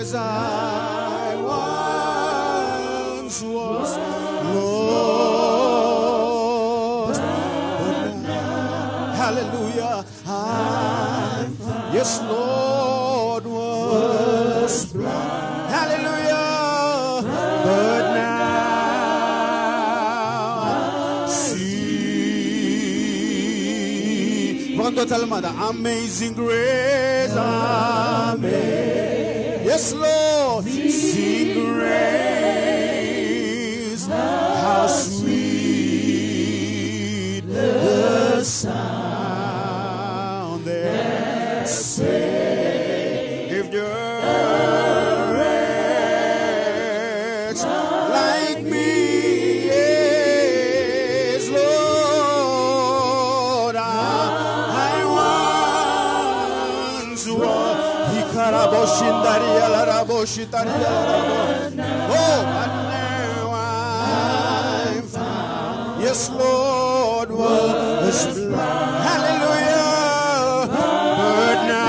as I once was lost. But now, hallelujah, yes, Lord, was blind. Hallelujah, but now see. Quando talamada, amazing grace, amen. Yes, Lord, sing grace, how sweet the sound that saved a wretch like me. Yes, Lord, I once was. Oh, but now I'm found. Yes, Lord, was blind. Hallelujah, but now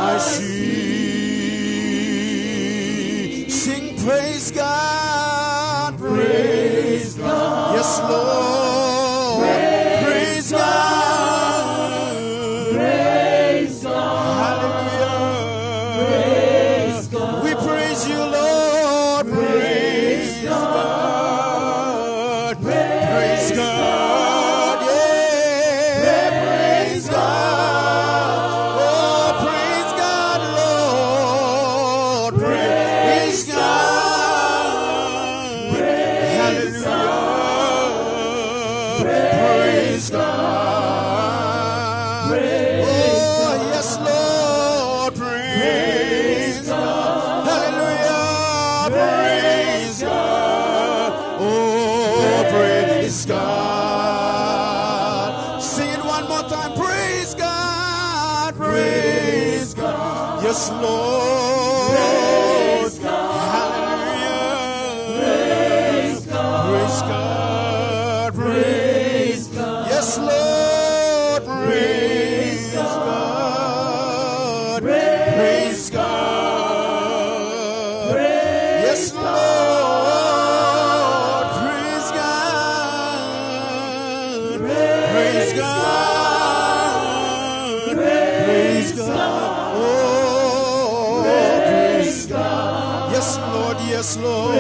I see. Sing praise God, praise God. Yes, Lord, praise God, praise God. Hallelujah, praise God. We praise you, Lord, praise God, praise God, yeah, praise God, oh, praise God, Lord, praise God, hallelujah, praise God, oh, yes, Lord, praise God, hallelujah, praise God, oh, praise God. Sing it one more time, praise God, praise God, yes, Lord, praise God, hallelujah, praise God, praise God, yes, Lord, praise God, praise God, yes, Lord, praise God, praise God, praise God, oh, praise God, yes, Lord, yes, Lord,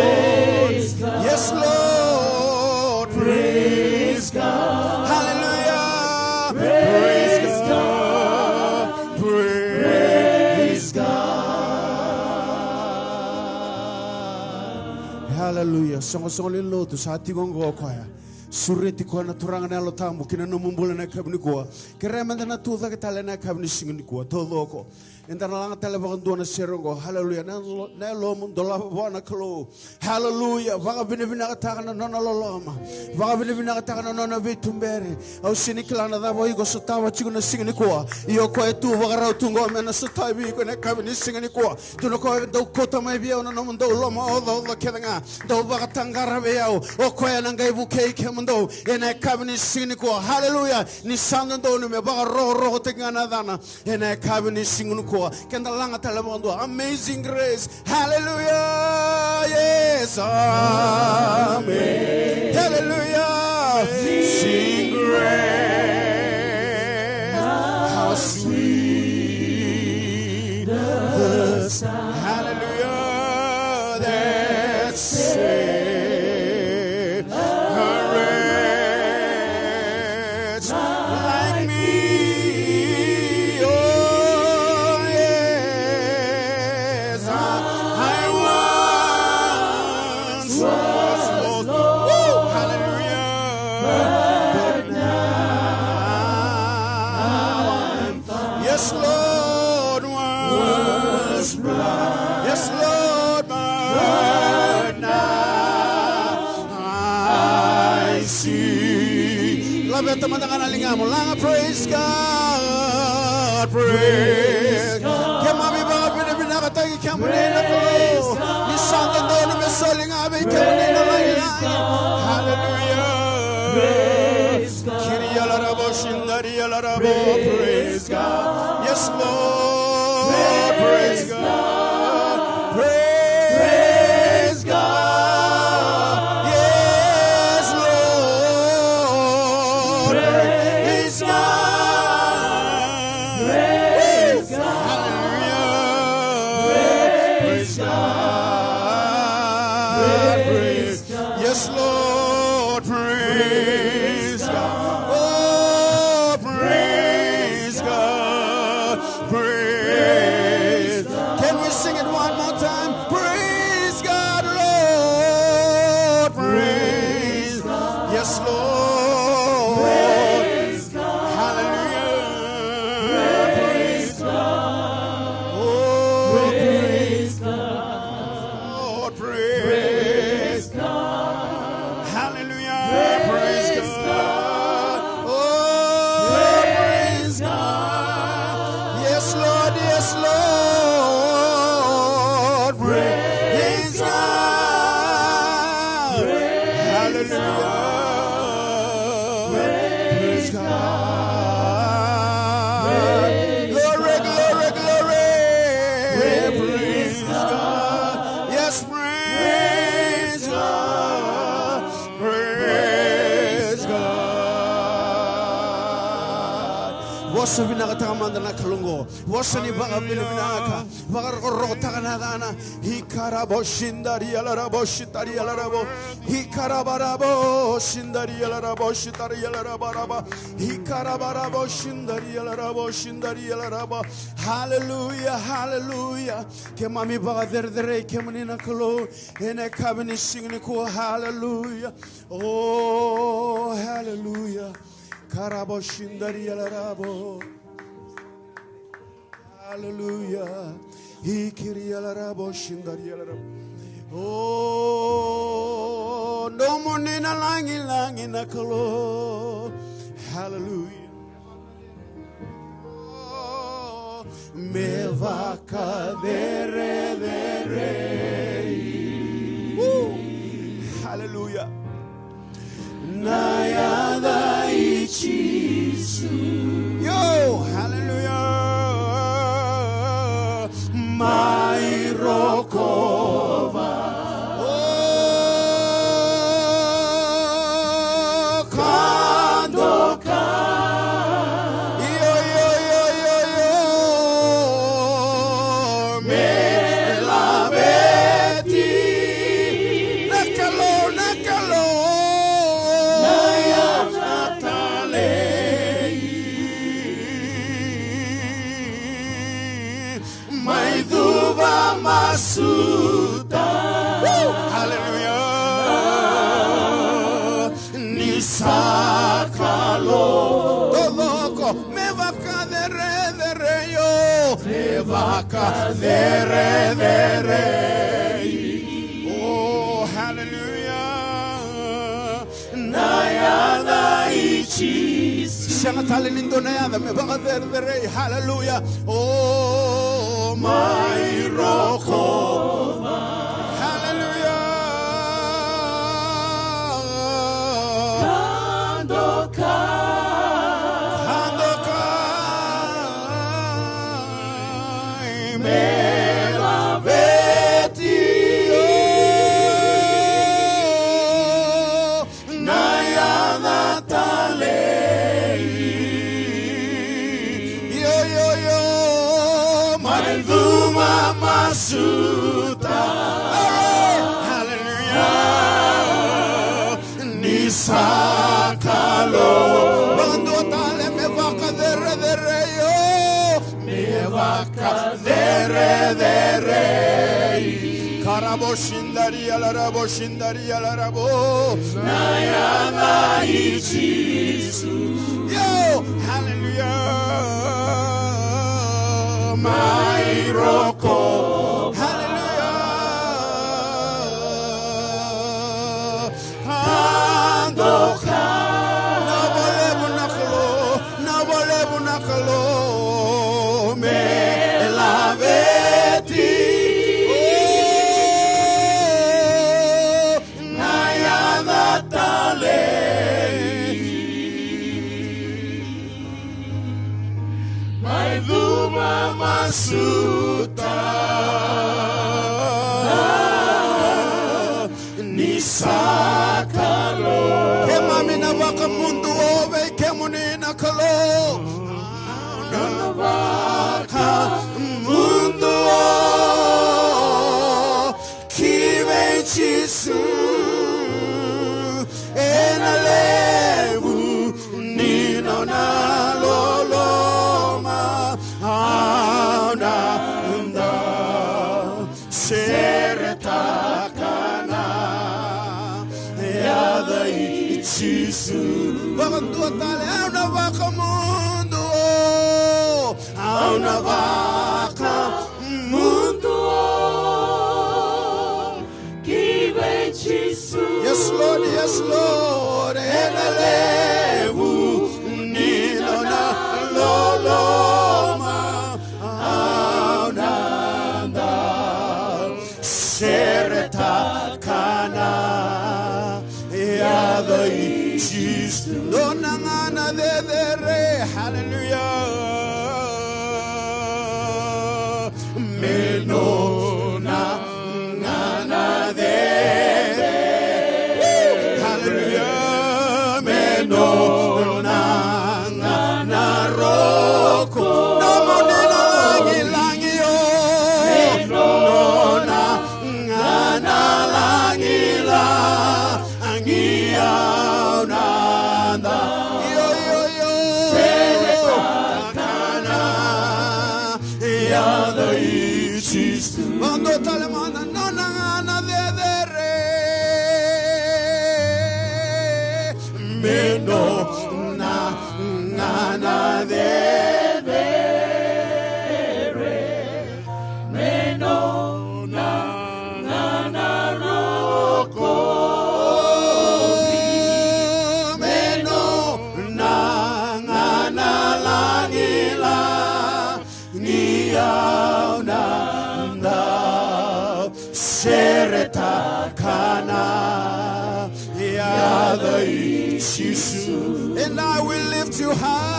yes, Lord, praise God, hallelujah, praise God, praise God, hallelujah. Songo lo tu sati gongo koya. Sureti ko na turanga na lo tamu kina no mumbula na kabni ko. Keremanda na tuza ke tale na kabni singni ko todo ko. Entara langa tale bakan dona serongo. Hallelujah. Na lo mundo la bona klo. Hallelujah. Vanga bine ka takana nona loloma. Vanga bine ka takana nona vitumbere. Au sini klana da boy go sotawa chigo na singni ko. Io ko etu vanga rau tungo mena sotabi ko na kabni singni ko. Tu no ko do kota mai bia no mundo loma o do kedanga. Do vanga tangara bia o ko ya ngai buke mundo ena kabini siniko hallelujah ni sandando no me ba ro tengana dana ena kabini siniko kenda langa talamondo amazing grace hallelujah yes amen hallelujah sing grace how sweet the sound hallelujah that saved praise God, praise God. Kemami ba binabinakatay kamunina ko. Ni santa dono me soling abe kamunina lang. Hallelujah. Praise God. Kiriya larabo shindariya larabo. Praise God. Yes, Lord. Lord. Praise God. Praise God. Yes, Lord. Praise God. Praise God. Hallelujah. Praise God. Praise God. Yes, Lord. Praise God. Oh, praise God. Praise. Can we sing it one more time? Praise God, Lord. Praise. Yes, Lord. Hallelujah. Praise God. Oh, praise God. Lord, praise God. Hallelujah. Praise God. Oh, praise God. Yes, Lord. Yes, Lord. Praise God. Hallelujah. Praise God. Glory, glory, glory. Praise God. Yes, praise God. Praise God. Wasa binakatamanda na kalungo. Wasa ni baka binaka. Baka rota kanagana. Hikarabo shindari alarabo shitari alarabo. Hikarabarabo shindari alarabo shitari alarabaraba. Hikarabarabo shindari alarabo shindari alaraba. Hallelujah, hallelujah. Kemami baka derdere kemanina kalo. Ene kabini singni ko hallelujah. Oh, hallelujah. Karabo shindari alarabo. Hallelujah. Hikiri alarabo shindari alarabo. Oh, no monena langi langi nakalo. Hallelujah. Oh, me vaca dere dere. Hallelujah. Nayada ichisu. Yo, hallelujah. My rokova. Oh, kandoka. Yo, yo, yo, yo, yo. Me la beti. Nakalo, nakalo. Masuta. Hallelujah. Nisakalo. Toloko. Me vaca de re yo. Me vaca de re. Oh, hallelujah. Nayada ichis. Shangatale lindo nayada. Me vaca de re. Hallelujah. Oh, my roko. Hallelujah. Kandoka. Kandoka. Me la beti. Nayada tale. Yo, yo, yo. Malvuma masuta. Hallelujah. Nisakalo. Bando tale me vaca de re yo. Me vaca de re. Karabo shindari alarabo shindari alarabo. Nayana ichisu. Yo, hallelujah. My roko. Hallelujah. Kandoka. Na vole bunakalo. Me la beti. Nayada tale. My Masuta Nisakalo Kemamina wakamundu ove kemunina kalo Wakamundu Kive chisu Enalevu Nino na loloma Aunanda Seretakana Yada ichisu Wakandua tale Auna wakamundu Auna wakamundu Kive chisu Yes Lord, yes Lord Enalevu Nino na loloma Aunanda Seretakana Yada ichisu Donangana dedere Hallelujah Menona ngana dedere Hallelujah Menona ngana roko Namonena langilangio Menona ngana langila Angia nanda Yo yo yo Seretakana Yada ichisu Mando talemana nona ngana dedere Meno na ngana dedere Meno na ngana roko Meno na ngana langila Niau nanda Seretakana Yada ichisu And I will lift you high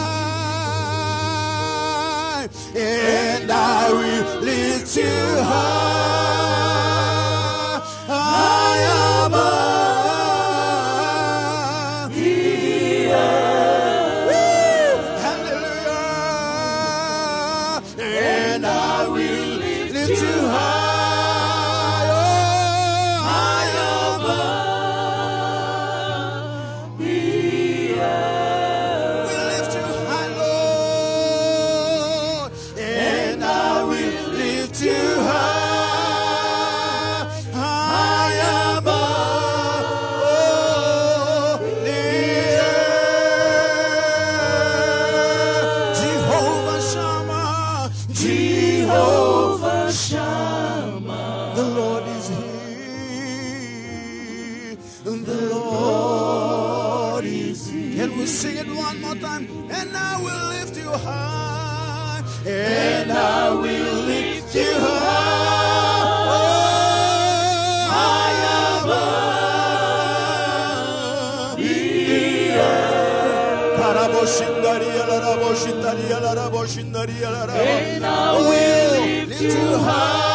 And I will lift you high I am Hallelujah And I will lift you high Sing it one more time. And I will lift you high. And I will lift you high. Oh, I am And I will lift you high.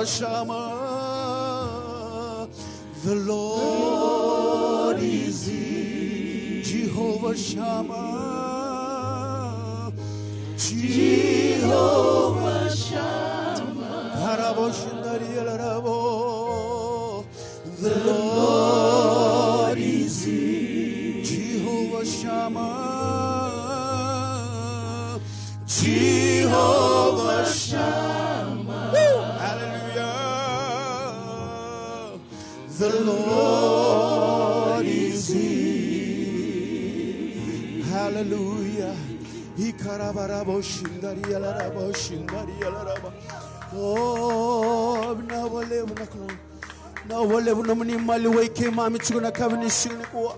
Shammah, the Lord is here. Jehovah Shammah, Jehovah Shammah, the Lord is here. Jehovah Shammah, Jehovah Shammah. The Lord is here. Hallelujah. Hallelujah. Ikarabarabo shindaria larabo shindaria laraba. Oh, na wale unakla. Na wale unamni mali weke mami chuna kavani shini kuwa.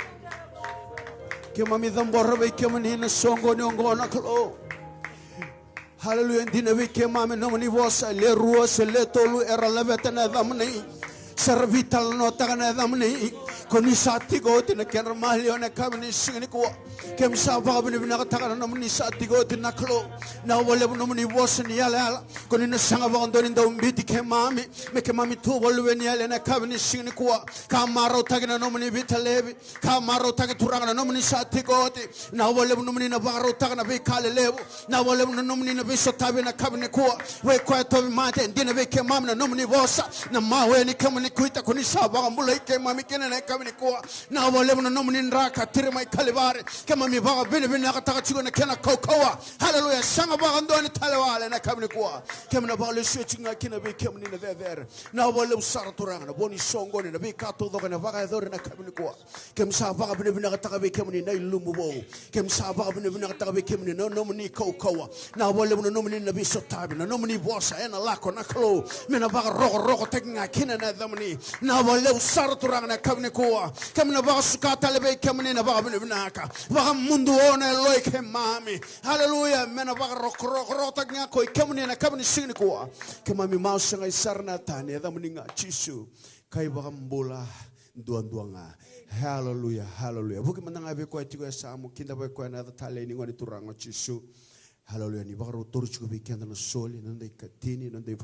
Ke mami dhambora weke mani na songo nyongo naklo. Hallelujah. Ndine weke mami namni vosa le ruos le tolu era levete na dhamni. Servital no tagana dhamni. Koni sati go tina kenra mahli ona kavani shini kuwa. Kem sabab ni bina katakan namni sati go tina klo. Na wale namni vosa ni ala. Koni na sanga bagandoni nda umbiti ke mami. Me ke mami tu wale ni ala na kavani shini kuwa. Kamaro tagana namni vitalebi. Kamaro tagana turanga namni sati go ti. Na wale namni na baro tagana be kale lebu. Na wale namni na be sotabi na kavani kuwa. We kwa tobi mate ndine be ke mami na namni vosa. Na mawe ni kamani kuita koni sabab mbula ke mami kene na kavani kuwa. Na wale namni nraka tirima ikalibare. Kama mi baga bini bini nakataka chigo na kena kokoa. Hallelujah. Sanga baga ndoni talewale na kabini kuwa. Kema na baga leswe chinga kina bi kema ni na vevere. Na wale usara turanga na boni songo ni na bi kato dhoka na baga edhori na kabini kuwa. Kema saa baga bini bini nakataka bi kema ni na ilumu bo. Kema saa baga bini bini nakataka bi kema ni na nomini kokoa. Na wale muna nomini na bi sotabi. Na nomini bosa ena lako na klo. Mina baga roko tekinga kina na dhamani. Na wale usara turanga na kabini kuwa. Kema na baga sukata lebe kema ni na baga bini bini naka. Baga mundu ona loy ke mami. Hallelujah. Mena baga roko tagnya ko kemuni na kabni sini ko. Ke mami mau sanga sarna tani da muninga chisu. Kai baga mbola duanga. Hallelujah. Hallelujah. Buki mandanga be ko tigo samu kinda be ko na tale ni ngoni turanga chisu. Hallelujah. Ni baga rotor chugo be kenda na soli nande katini nande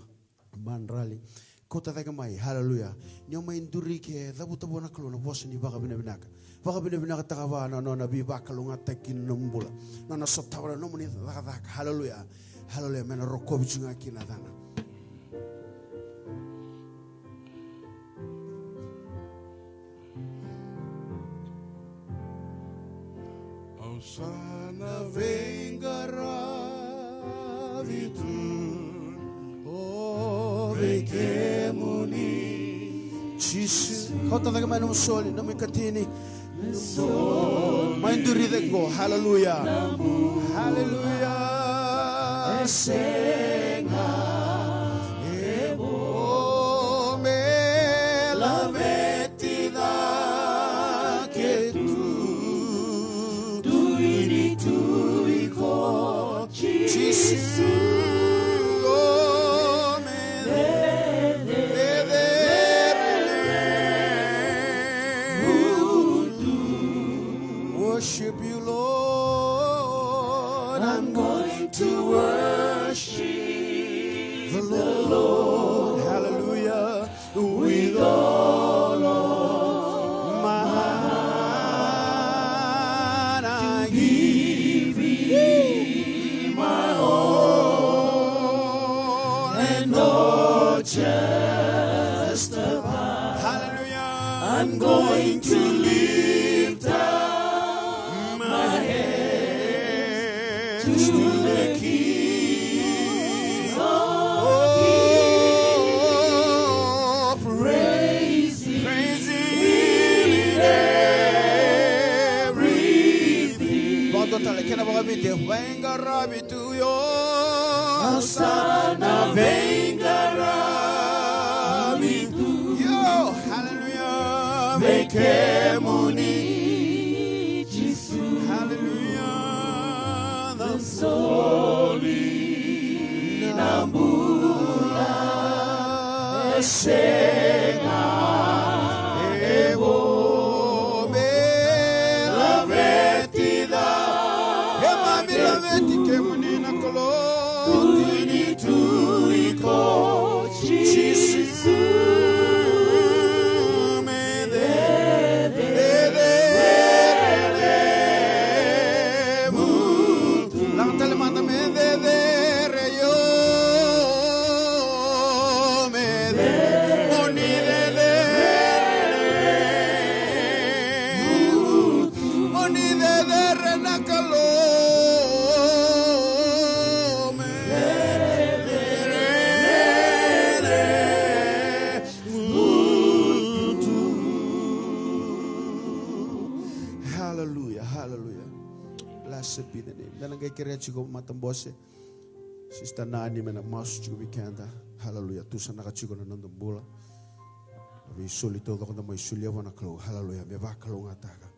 manrali. Kota daga mai. Hallelujah. Nyoma induri ke dabu tabu na kalona boss ni baga bina binaka. Baka bina takawa na nabi bakalunga takin numbula na sotawa no muni daga. Hallelujah. Hallelujah. Mena roko bijunga kina dana. Osana vengara vitu o vekemuni Jesus. Kota daga mai no soli no mikatini. Mind to read go. Hallelujah. Hallelujah. Senga ebo me la vetida que tu ini tu iko Jesus. Worship you, Lord. I'm going to worship the Lord. Hallelujah. With all of my heart, I give you my all and not just a part. Hallelujah. I'm going to lift up to the King. Oh, praise Him in everything. Bando tale kena baga bite venga rabi tu yo. Sana venga rabi tu yo. Hallelujah. Vekemuni Jesus. Hallelujah. Soli nambula senga ebo me la vetida ke mami la veti ke munina kolo tini tu iko Jesus me de Dan ang kaya chigo matambose. Sister Nani mena mas chigo bikenda. Hallelujah. Tu sana ka chigo na nandambula. Abi suli todo kung may sulia wana klo. Hallelujah. Me ba klo ngataga.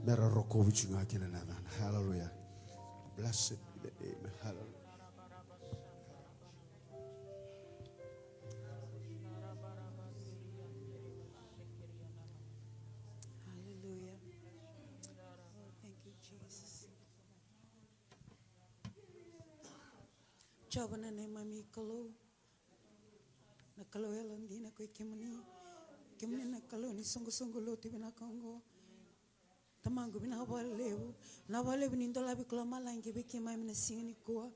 Mera roko vici ngaki na nanan. Hallelujah. Blessed be the name. Hallelujah. Chabana ne mami kalau na kalau elandi na koi kemani na kalau ni sungguh lo ti bina kongo tamangu bina walebu ni ndola bi kalau malangi bi kemai na singani ko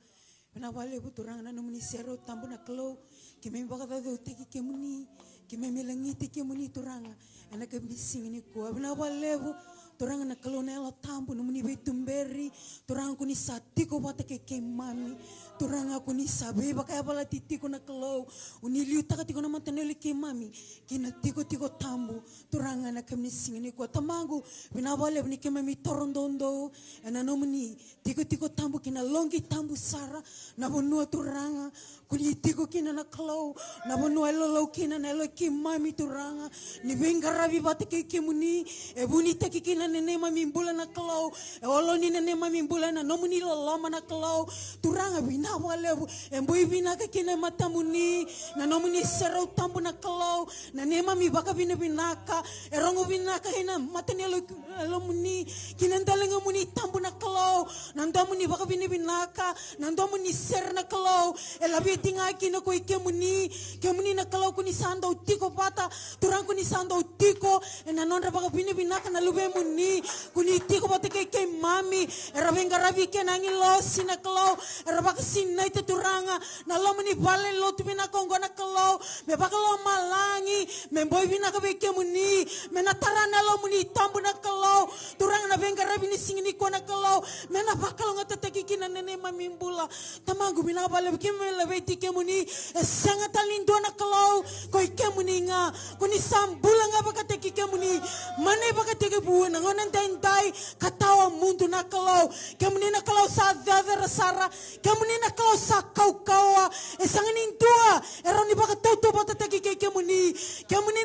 bina walebu turang na numuni sero tambu na kalau kemai bakata do teki kemuni kemai melangi teki kemuni turanga ana kembi singani ko bina walebu turang na kalau na ela tambu numuni bi tumberi turang kuni sati ko bata ke kemami turang aku ni sabe bakaya bala titi ko na kalau uni liu taka tiko na mataneli ke mami kina tiko tambu turang na kemni singini ko tamangu binabale ni ke mami torondondo ena nomuni tiko tambu kina longi tambu sara na bonua turanga kuni tiko kina na kalau na bonua lolo kina na lo ke mami turanga ni bengarabi bata ke kemuni e buni teki kina nene mami mbula na kalau e olo ni nene mami mbula na nomuni lama na kalau turanga bina walebu embui bina ka kina matamuni na nomuni serau tambu na kalau na nema mi baka bina binaka erongo binaka hina matani lo muni kina ndalenga muni tambu na kalau na ndomuni baka bina binaka na ndomuni ser na kalau elabi tinga kina ko ikemuni na kalau kuni sando tiko pata turang kuni sando tiko na nondra baka bina binaka na lube muni kuni tiko pata ke mami erabenga rabi ke nangilo sina kalau erabaka na ite turanga na lo mani bale lo tu bina kongo na kalau me bakalo malangi me boy bina ka beke muni me na tarana lo muni tambu na kalau turanga na benga rabi ni singini ko na kalau me na bakalo ngata teki na nene mamimbula tamangu bina bale beke me le beti ke muni sanga talindo na kalau ko ike muni nga kuni sambula nga baka teki ke muni mane baka teki bu na ngonan dai katawa mundu na kalau ke muni na kalau sa dada sara ke muni na kalau sakau kawa esangin tua eroni baka toto bata teki kemuni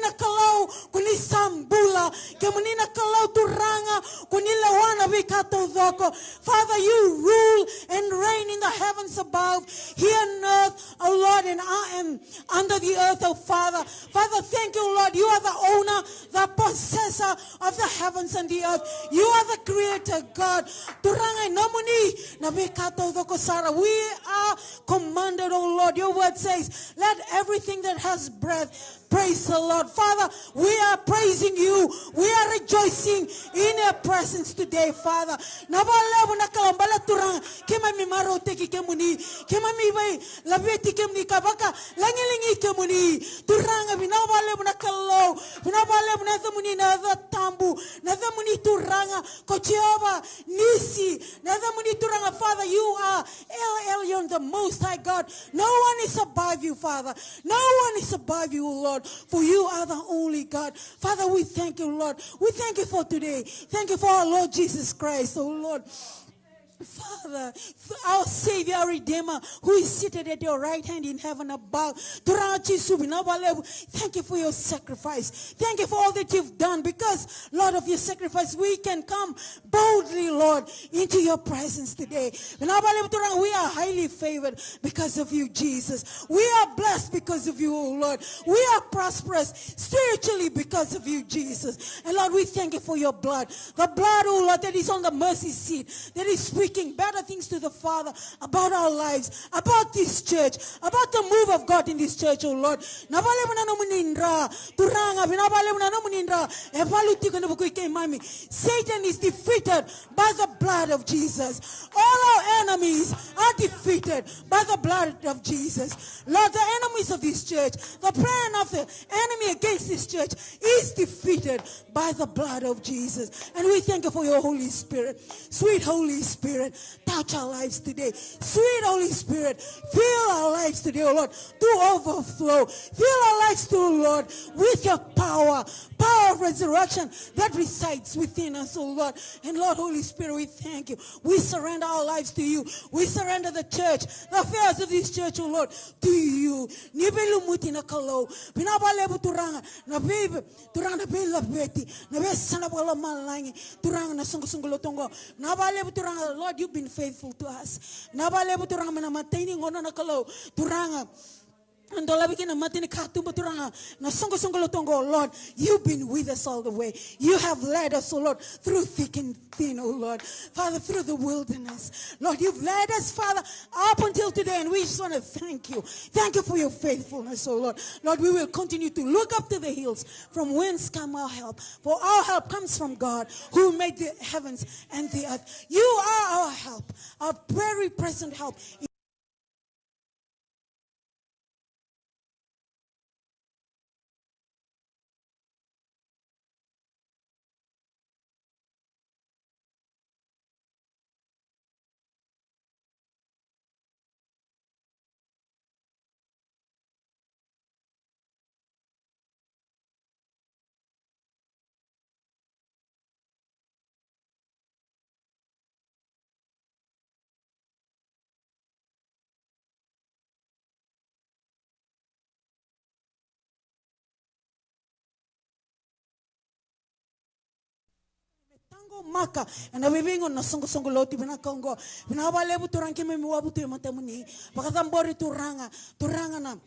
na kalau kuni sambula kemuni na kalau turanga kuni lawana bikato doko. Father, you rule and reign in the heavens above, here on earth, oh Lord, and I am under the earth, oh Father. Father, thank you, Lord. You are the owner, the possessor of the heavens and the earth. You are the creator, God. Turanga namuni na bikato doko sara. We are commanded, oh Lord. Your word says, let everything that has breath praise the Lord. Father, we are praising you. We are rejoicing in your presence today, Father. Nabalebu na kalambala turang kema mi maro teki kemuni kema mi bai labeti kemuni kabaka langilingi kemuni turanga binabalebu na kallo binabalebu na zamuni na tambu na zamuni turanga kochiova nisi na zamuni turanga. Father, you are El Elyon, the Most High God. No one is above you, Father. No one is above you, Lord, for you are the only God. Father, we thank you, Lord. We thank you for today. Thank you for our Lord Jesus Christ, oh Lord. Father, our Savior, our Redeemer, who is seated at your right hand in heaven above. Thank you for your sacrifice. Thank you for all that you've done. Because, Lord, of your sacrifice, we can come boldly, Lord, into your presence today. We are highly favored because of you, Jesus. We are blessed because of you, oh Lord. We are prosperous spiritually because of you, Jesus. And Lord, we thank you for your blood. The blood, oh Lord, that is on the mercy seat, that is speaking better things to the Father about our lives, about this church, about the move of God in this church, oh Lord. Satan is defeated by the blood of Jesus. All our enemies are defeated by the blood of Jesus. Lord, the enemies of this church, the plan of the enemy against this church is defeated by the blood of Jesus. And we thank you for your Holy Spirit. Sweet Holy Spirit, touch our lives today. Sweet Holy Spirit, fill our lives today, oh Lord, to overflow. Fill our lives, too, Lord, with your power. power of resurrection that resides within us, oh Lord. And Lord, Holy Spirit, we thank you. We surrender our lives to you. We surrender the church, the affairs of this church, oh Lord, to you. Nibelumuti na kalo. Pinabalebu turanga. Na baby, turanga na bela beti. Na besana bala malangi. Turanga na sungo tongo. Nabalebu turanga. Lord, you've been faithful to us. Nabalebu turanga na matini ngona na kalo. Turanga. And Lord, you've been with us all the way. You have led us, oh Lord, through thick and thin, oh Lord. Father, through the wilderness. Lord, you've led us, Father, up until today, and we just want to thank you. Thank you for your faithfulness, oh Lord. Lord, we will continue to look up to the hills from whence come our help. For our help comes from God, who made the heavens and the earth. You are our help, our very present help. Tango maka na bibingo na songo loti bina kongo bina wale buturang kime mi wabutu matamuni bakatambori turanga na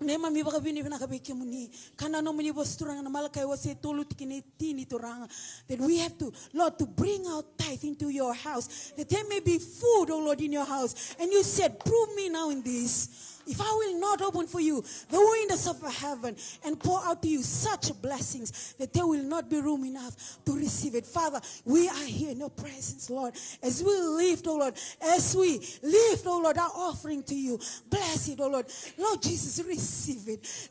nema mi baka bini bina kabeke muni kana no muni bos turanga na malakai wase tolu tikini tini turanga that we have to, Lord, to bring our tithe into your house, that there may be food, oh Lord, in your house. And you said, prove me now in this. If I will not open for you the windows of heaven and pour out to you such blessings that there will not be room enough to receive it. Father, we are here in your presence, Lord. As we lift, oh Lord, our offering to you. Bless it, oh Lord. Lord Jesus,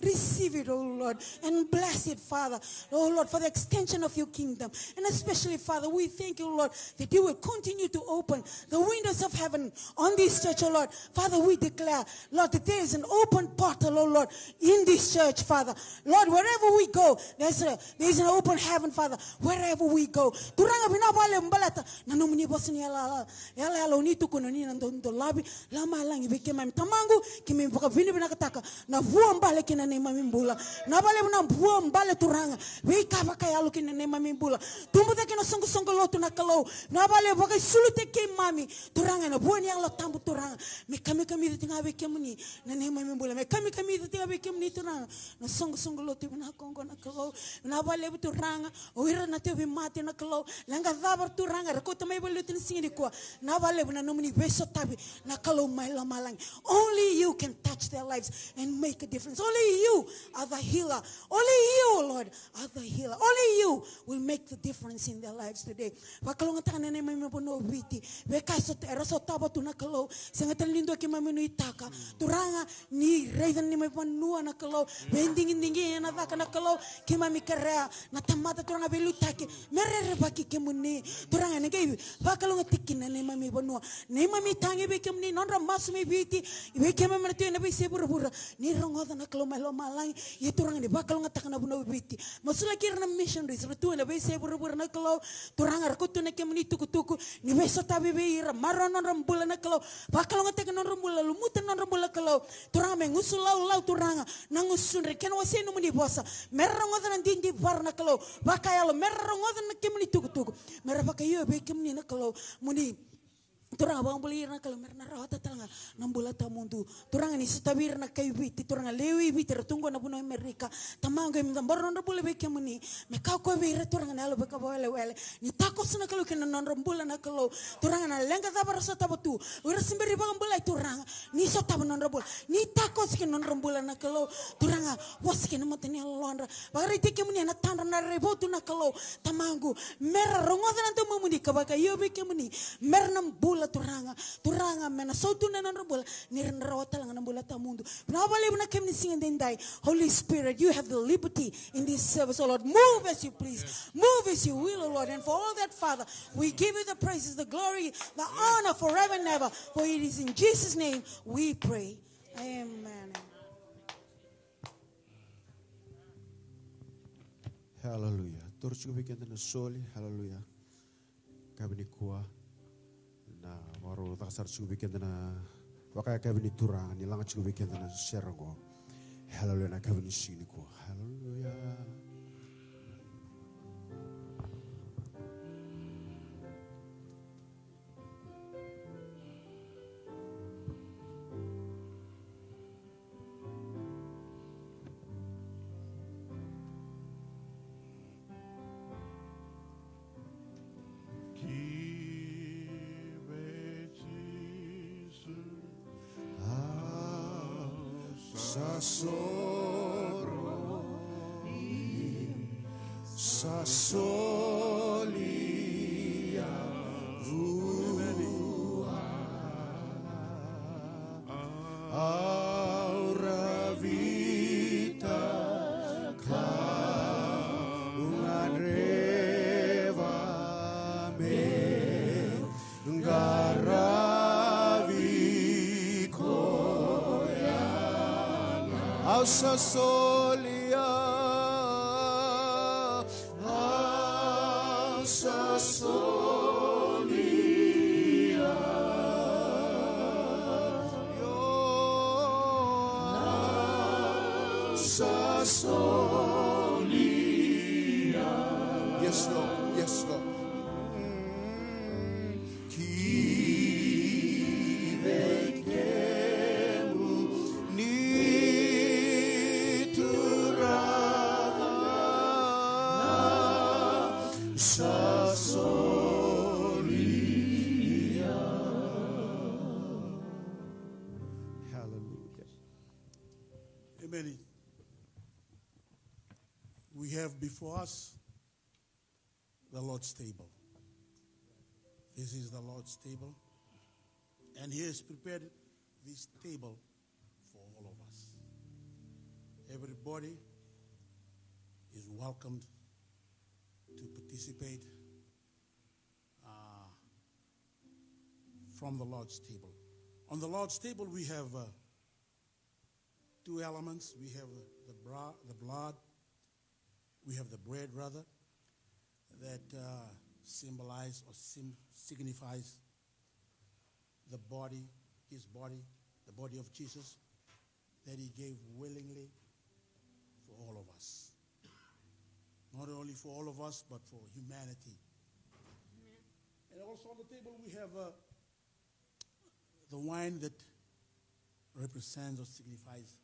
receive it, oh Lord, and bless it, Father, oh Lord, for the extension of your kingdom. And especially, Father, we thank you, Lord, that you will continue to open the windows of heaven on this church, oh Lord. Father, we declare, Lord, that there is an open portal, oh Lord, in this church, Father. Lord, wherever we go, there's an open heaven, Father. Wherever we go. Turanga binabale mbalata na nomuni bosni yala unitu kunoni na ndo labi lama langi beke mam tamangu kimi mpaka vini binakataka na vuo mbale kina nema mimbula na bale na vuo mbale turanga wika baka yalo kina nema mimbula tumbuta kina songo lotu na kalo na bale baka sulute ke mami turanga na vuo ni yalo tambu turanga mikami tinga beke muni na nema mimbula mikami tinga beke muni turanga na songo lotu bina kongo na kalo na bale turanga oira na te mate na kalo langa dabar turanga rakota mai bale tin singi kwa na bale na nomuni beso tabi na kalo mai la malang. Only you can touch their lives and make a difference. Only you are the healer. Only you, Lord, are the healer. Only you will make the difference in their lives today. Wakalonga tanga na mai mabono witi bekaso eraso tabo tuna kalo sangata lindo ki maminu itaka turanga ni reiden ni mai panua na kalo bendingi na daka na kalo ki mami karea na tamata turanga belutake merere baki kemuni turanga ngai wakalonga tikina na mai bonua ne mami tangi bekemni non ramas me biti bekema mati na be sebura ni rongoda na kalo malo malang ye turanga ni wakalonga takana bono biti masula kirna missionaries retu na be sebura na kalo turanga rakutu na kemni tuku ni beso tabi be ira marono rambula na kalo wakalonga takana rambula lumutan na rambula kalo turanga mengusul lau turanga nangusun reken wase no muni bosa merongoda na dindi bar na kalo wakayalo merongoda na kemni tuku mera bakayo be kemni na kalo muni turanga bang boleh na kalau merna rawat talanga nambula tamundu turanga ni setabir na kayu biti turanga lewi biti retunggo na buno Amerika tamanga im tambor na boleh beke muni mekau ko bira turanga na lo beka wele ni takos na kalau kena non rambula na kalau turanga na lenga tabar sa tabatu ura simberi bang boleh turanga ni so tab non rambula ni takos kena non rambula na kalau turanga was kena mateni londra bagari tike muni na tandra na rebotu na kalau tamangu merra rongoda na tumuni kabaka yo beke muni merna bula turanga mena sautu na nambula ni rawata lang nambula tamundu nabale na kemni sing and dai. Holy Spirit, you have the liberty in this service, oh Lord. Move as you please, move as you will, oh Lord. And for all that, Father, we give you the praises, the glory, the honor forever and ever. For it is in Jesus' name we pray. Amen. Hallelujah. Torch weekend na soli. Hallelujah. Kabini kuah na baru takasar weekend na wakaya kabini turang ni langat weekend na sergo. Hallelujah na kabini sini kuah. Hallelujah. Sasolia vua aura vita ungareva me ngaravikoya sasolia sasolia sasolia. Yes, Lord. Yes, Lord. Amen. We have before us the Lord's table. This is the Lord's table. And He has prepared this table for all of us. Everybody is welcomed to participate from the Lord's table. On the Lord's table, we have two elements. We have the blood. We have the bread, rather, that symbolize or signifies the body, His body, the body of Jesus, that He gave willingly for all of us. Not only for all of us, but for humanity. Amen. And also on the table we have the wine that represents or signifies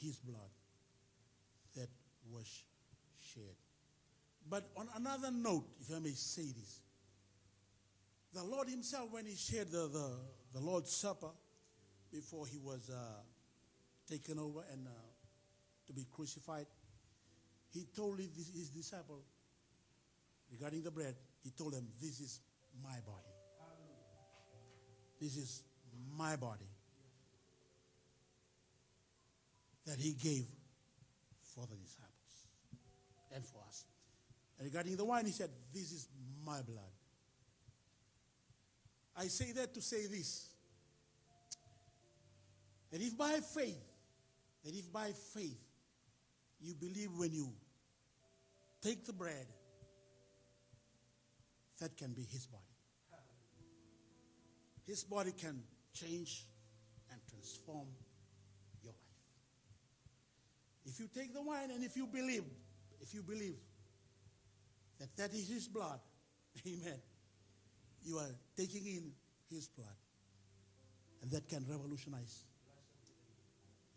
His blood that was shed. But on another note, if I may say this, the Lord Himself, when He shared the Lord's Supper before He was taken over and to be crucified, He told His disciple regarding the bread, He told them, "This is my body. This is my body that He gave for the disciples and for us." And regarding the wine, He said, "This is my blood." I say that to say this, that if by faith you believe when you take the bread, that can be His body. His body can change and transform your life. If you take the wine and if you believe that is His blood, amen, you are taking in His blood. And that can revolutionize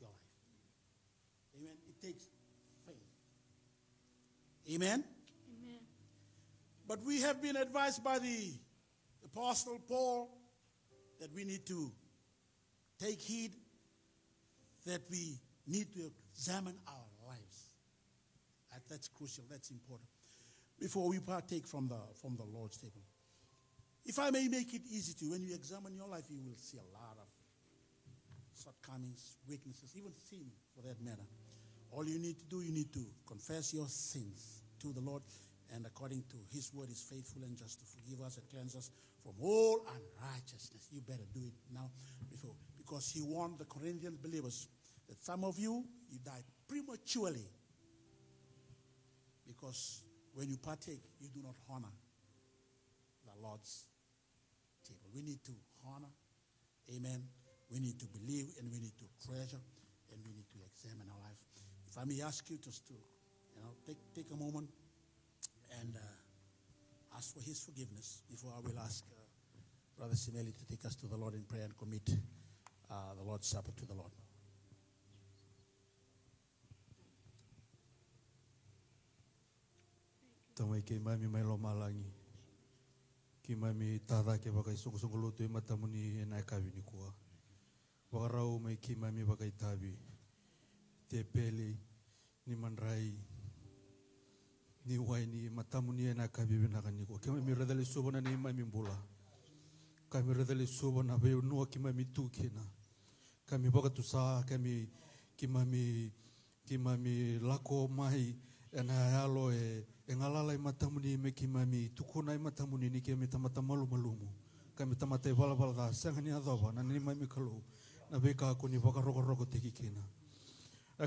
your life. Amen. It takes faith. Amen. Amen. But we have been advised by the Apostle Paul that we need to take heed, that we need to examine our lives. That's crucial. That's important. Before we partake from the Lord's table. If I may make it easy to you, when you examine your life, you will see a lot of shortcomings, weaknesses, even sin for that matter. All you need to do, you need to confess your sins to the Lord, and according to His word is faithful and just to forgive us and cleanse us from all unrighteousness. You better do it now because He warned the Corinthian believers that some of you died prematurely Because when you partake, you do not honor the Lord's table. We need to honor, amen. We need to believe and we need to treasure and we need to examine our life. If I may ask you just to, take a moment and ask for his forgiveness before I will ask Brother Sinelli to take us to the Lord in prayer and commit the Lord's Supper to the Lord. Tamai ke mai mai lo malangi. Ki mai tada ke bakai songo lotu e matamuni e nai kawini kua. Wakarau mai ki mai bakai tabi. Te peli ni manrai ni waini matamuni e nai kawi binakani kua. Ke mai redale subona ni mai mbula. Kami redale subona veu nua ki mai tukina. Kami bakatu sa kami ki mai lako mai e nai alo e ngalala i matamuni me ki mami tukuna i matamuni ni ke me tamata malumu kami tamata i wala da sanga ni adova na ni mami kalu na beka ko ni baka roko teki kina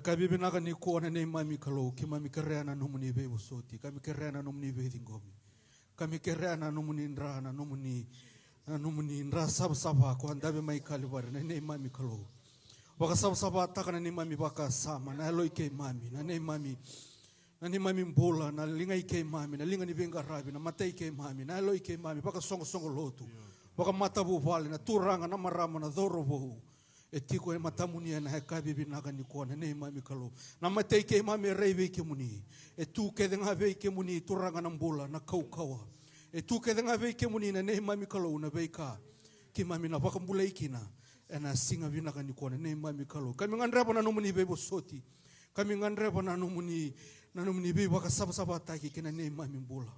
ka bibi naga ni ko na ni mami kalu ki mami kereana no muni be usoti kami kereana no muni be dingomi kami kereana no muni ndra na no muni ndra sab ko andabe mai kalibare na ni mami kalu baka sab takana ni mami baka sama na loi ke mami na ni mami Nani mami mbola na linga ike mami na linga ni venga rabi na mata ike mami na elo ike mami baka songo lotu baka mata vale na turanga na marama na dhoro vohu e tiko e matamuni na heka bibi naga ni kona ne mami kalo na mata ike mami reive ike muni e tu ke denga ve ike muni turanga na mbola na kaukawa e tu ke denga ve ike muni na ne mami kalo na veika ki mami na baka mbula ikina e na singa vinaga ni kona ne mami kalo kami ngandrepa na numuni bebo soti kami ngandrepa na numuni be waka saba taki kena ne mami mbula.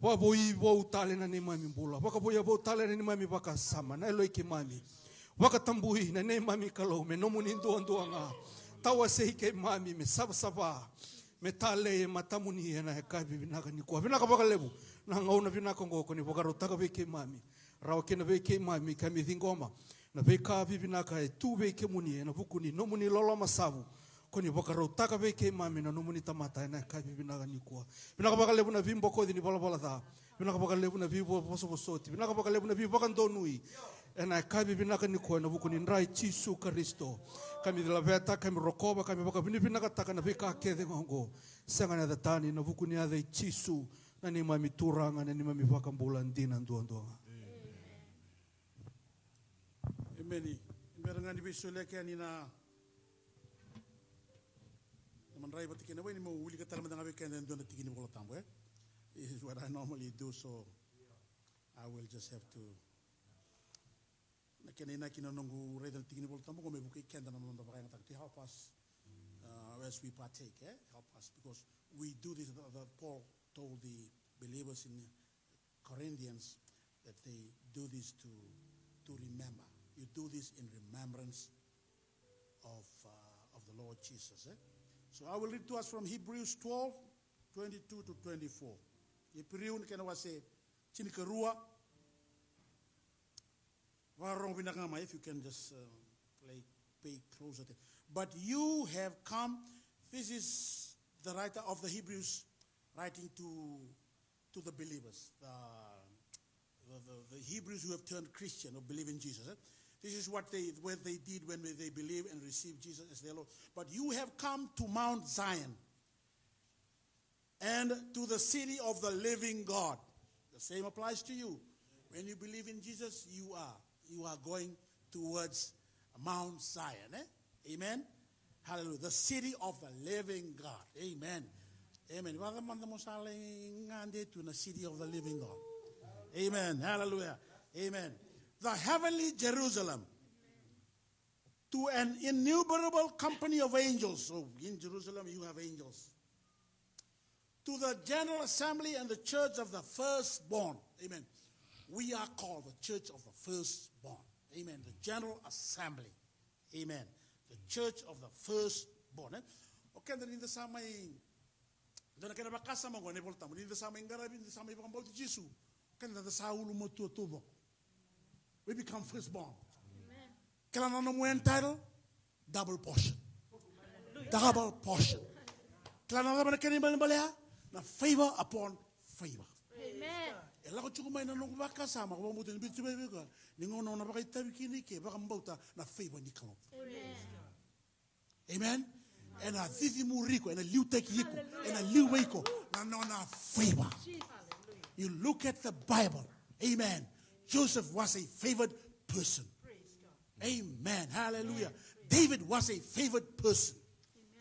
Wa boi wo tale na ne mami mbula. Waka boi wo tale na ne mami waka sama na eloi ke mami. Waka tambui na ne mami kalau me nomu ni ndo nga. Tawa se ke mami me saba me tale matamuni na ka binaka ni ko. Binaka baka lebu. Na ngauna binaka ngoko ni waka rotaka be ke mami. Rawa ke na be ke mami kami dhingoma. Na be ka binaka e tu be ke muni na bukuni nomu ni lolo masavu. Koni bokarau taka ve ke mami na numuni tamata na kai binaga ni kua binaga baka lebu na vimbo ko dini bola ta binaga baka lebu na vivo posoti binaga baka lebu na vivo kan donui na kai binaga ni kua na buku ni ndrai Jesu Kristo kami de la veta kami rokoba kami baka binaga taka na veka ke de ngongo sanga na datani na buku ni ade Jesu na ni mami turanga na ni mami baka bulan dina ndo Amen. Imberanga ni bisule ke ni na Manrai but kena ni mo uli ka talama ngabe kena ndo na tikini bola tambo This is what I normally do, so I will just have to na kena na kina nongu redal tikini bola tambo ko me buki kenda na manda bakay ngata to help us as we partake, help us because we do this. Paul told the believers in Corinthians that they do this to remember. You do this in remembrance of the Lord Jesus. So I will read to us from Hebrews 12, 22 to 24. Ipiriun kena wase chinikarua. Warong binakama, if you can just pay close attention. But you have come. This is the writer of the Hebrews writing to the believers, the Hebrews who have turned Christian or believe in Jesus. This is what they did when they believed and received Jesus as their Lord. But you have come to Mount Zion and to the city of the living God. The same applies to you. When you believe in Jesus, you are going towards Mount Zion. Amen. Hallelujah. The city of the living God. Amen. Amen. To the city of the living God. Amen. Hallelujah. Amen. The heavenly Jerusalem, to an innumerable company of angels. So in Jerusalem you have angels. To the general assembly and the church of the firstborn. Amen. We are called the church of the firstborn. Amen. The general assembly. Amen. The church of the firstborn. Okay, then in the same then I can have a customer when able to in the same garabin, the same about Jesus. Can the Saul Motubo? We become firstborn. Can I know when title? Double portion. Double portion. Can I know can balea? na favor upon favor. Amen. E lako chuku mai na nungu waka sama kwa mutu nibitu bebeka ni ngono na baka itabi kini ke baka mbauta na favor ni kalo. Amen. Amen. And a thithi muriko and a liu teki yiko and a liu weiko na favor. You look at the Bible. Amen. Joseph was a favored person. Amen. Hallelujah. David was a favored person.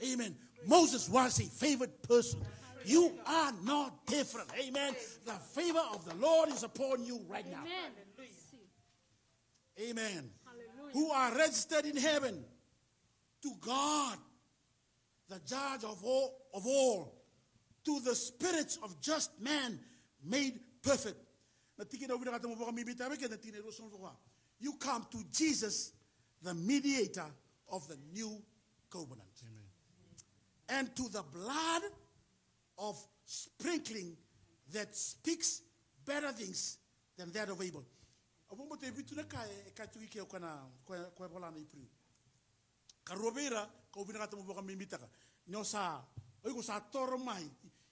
Amen. Moses was a favored person. You are not different. Amen. The favor of the Lord is upon you right now. Amen. Who are registered in heaven to God, the judge of all, to the spirits of just man made perfect. You come to Jesus, the mediator of the new covenant. Amen. And to the blood of sprinkling that speaks better things than that of Abel.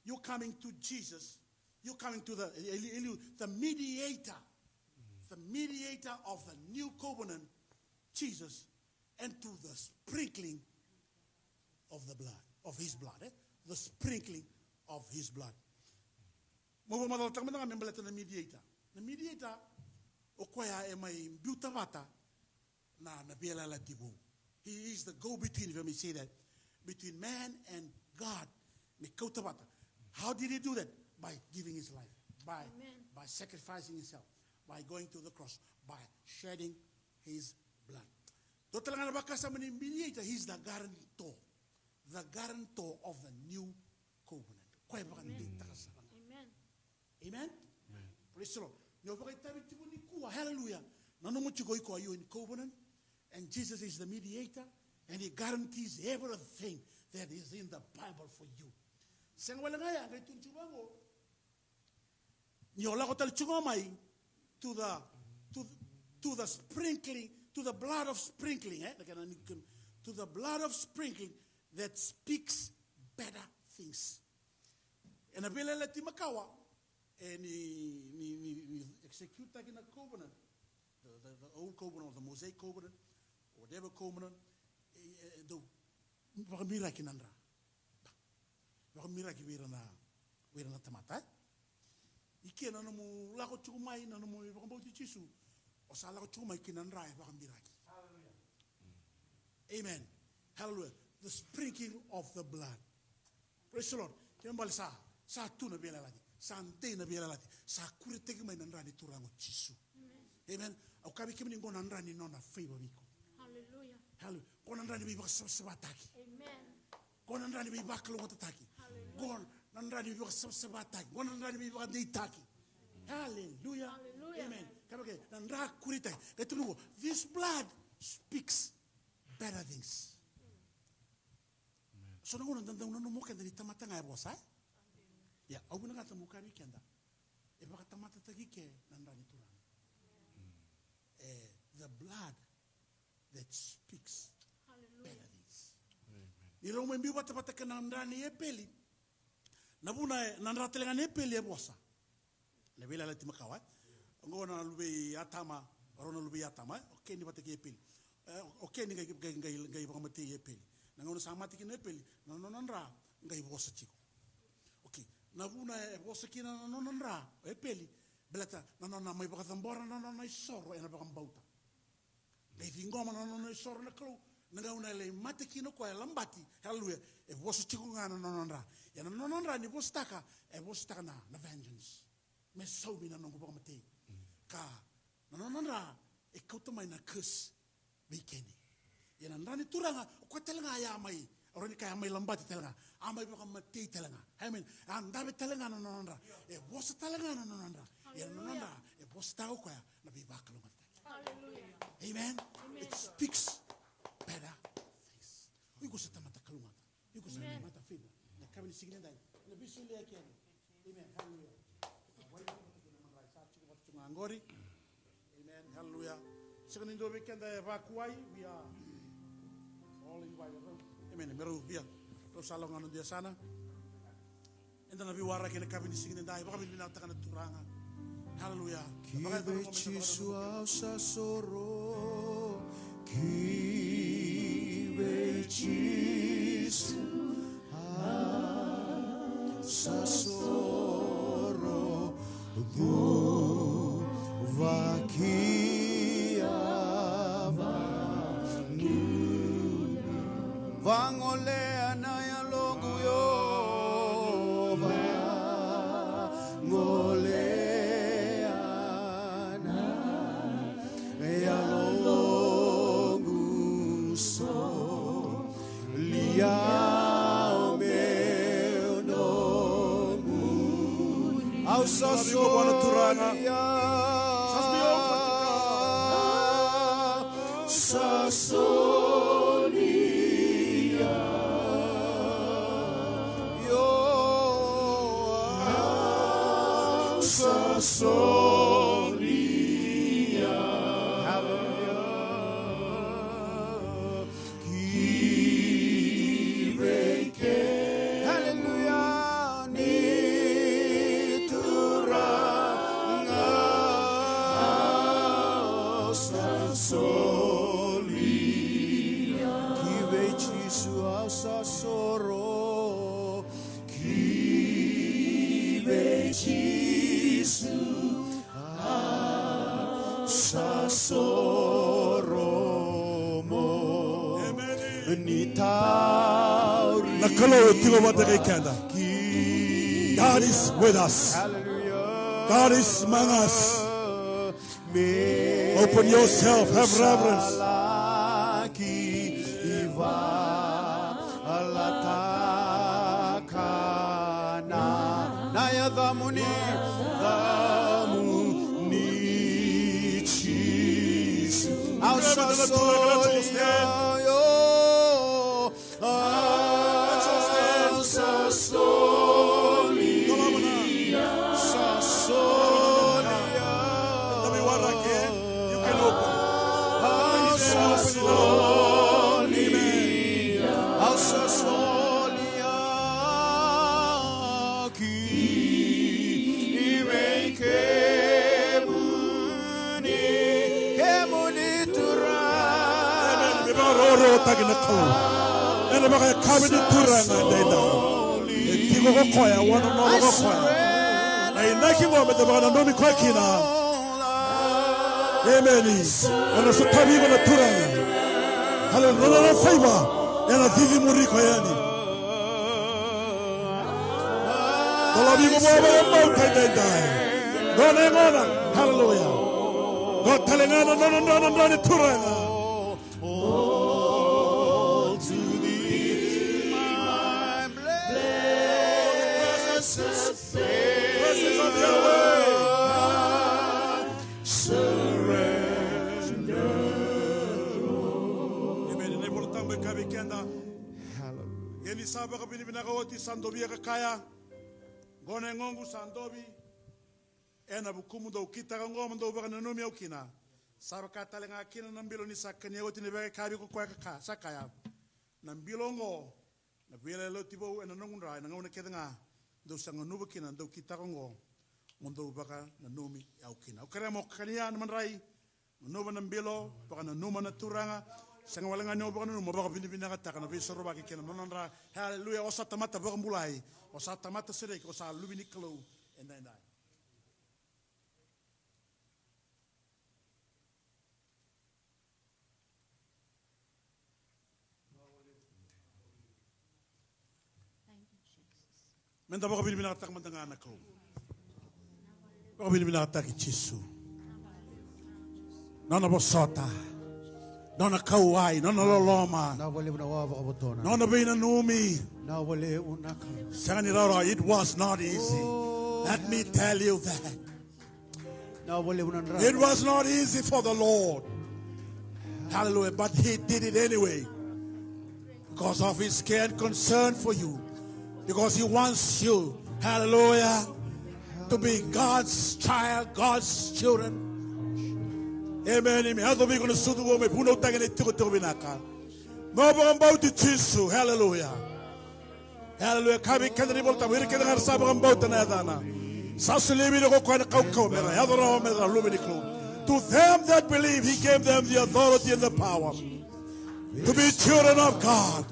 You're coming to Jesus. You're coming to the mediator of the new covenant, Jesus, and to the sprinkling of the blood, of his blood. The sprinkling of his blood. The mediator. The mediator, okoya e mai butavata na nabiela latibu. He is the go-between, if I may say that, between man and God. How did he do that? By giving his life, by sacrificing himself, by going to the cross, by shedding his blood. Mediator, he's the guarantor of the new covenant. Amen. Amen. Praise the Lord. Hallelujah. Are you in covenant? And Jesus is the mediator, and he guarantees everything that is in the Bible for you. To the sprinkling, to the blood of sprinkling, to the blood of sprinkling that speaks better things. And abela leti makawa, and he execute that in a covenant, the old covenant or the Mosaic covenant, or whatever covenant, the miracle nandra. Miracle we na tamata. Ike na mu lako chumai na mu ibamboti chisu. O sa lako chumai kinandra miracle. Amen. Hallelujah. The sprinkling of the blood. Praise the Lord. Kembali sa tu na biela lagi, sa ante na biela lagi, sa kurite kemai nandra ni turango chisu. Amen. Au kabi kemai ngo nandra ni nona favor biko. Hallelujah. Hallelujah. Ko nandra ni biba sabataki. Amen. Ko nandra ni biba kalongo tataki. Ko nandra ni biba sabataki. Ko nandra ni biba deitaki. Hallelujah. Hallelujah. Amen. Kabake nandra kurite. Ketunugo. This blood speaks better things. So na una nanda una no moka ndani tamata nga bosa. Ya, au na ngata muka weekenda. E baka tamata tagike nanda ni turana. The blood that speaks better things. Ni ro mbi wata pata kana ndani epeli. Na buna nandra telenga ne peli e bosa. Na bela lati makawa. Ngona lubi atama, rona lubi atama. Okay ni pata ke epeli. Okay ni ngai baka mate epeli. Nangono samati kine peli no nandra ngai bosa chiko. Okay, na buna bosa kina no nandra e peli belata no mai baka tambora no isoro ena baka mbauta. Dei ngoma no isoro na klo nga una le mate kino kwa lambati. Hallelujah. E bosa chiko ngana no nandra. Ya no nandra ni bosa taka e bosa taka na vengeance. Me so bina no baka mate. Ka no nandra e kauta mai na curse weekend. Yana ndani turanga kwa telenga ya mai oroni kaya mai lambati telenga amai baka mate telenga amen andabe telenga no nandra e bosa telenga no nandra ya no nandra e bosa ta kwa na bibaka lo mate. Hallelujah. Amen. It speaks better things. We go sata mata kalumata. We go sata mata fina. Na kabini sigine dai. Na bisuli yake. Amen. Hallelujah. Angori. Amen. Hallelujah. Second do weekend evacuai we are all invited. Amen. Meru here. Terus salongan dia sana. And then we wara kena kabini singin dai. Baka bini nakta kana turanga. Hallelujah. Kive Jesu au sasoro. Kive Jesu au sasoro. Du vakiava nu. Vangolea na ya longu yo. God is with us. God is among us. Open yourself, have reverence. Hallelujah. God telling no. To thee, my blessed Savior, surrender. Amen. Yeni saba ka binibinakawati sandobi ka kaya. Gone ngongu sandobi. Ena bukumu do kita ka ngoma do baka nanomi ukina. Saba ka talenga kina nambilo ni sakani yoti ni baka kabi ko kwa ka sakaya. Nambilo ngo na bile lo tibo ena nongunra na ngona kedenga do sanga nuba kina do kita ka ngo mondo baka nanomi ukina. Ukere mo kania manrai nuba nambilo baka nanuma na turanga. Sanga walanga nyo baka numa baka binibina ka taka na bisoro baka kina nononra. Hallelujah. Osa tamata baka mulai. Osa tamata sedek osa lubini klo and then that. Menda baka binibina ka taka mantanga anak ko. Baka binibina ka taka Jesu. Nona bosota. Nona kauai, nona loloma. Nona bina numi. It was not easy. Let me tell you that. It was not easy for the Lord. Hallelujah. But he did it anyway. Because of his care and concern for you. Because he wants you, hallelujah, to be God's child, God's children. Amen. Amen. Hallelujah. Hallelujah. Kami kendri bolta wir kendri sabu ngambauta na dana. Sasulibi ko kwana kau mera. Yadora mera lumini klo. To them that believe, he gave them the authority and the power to be children of God.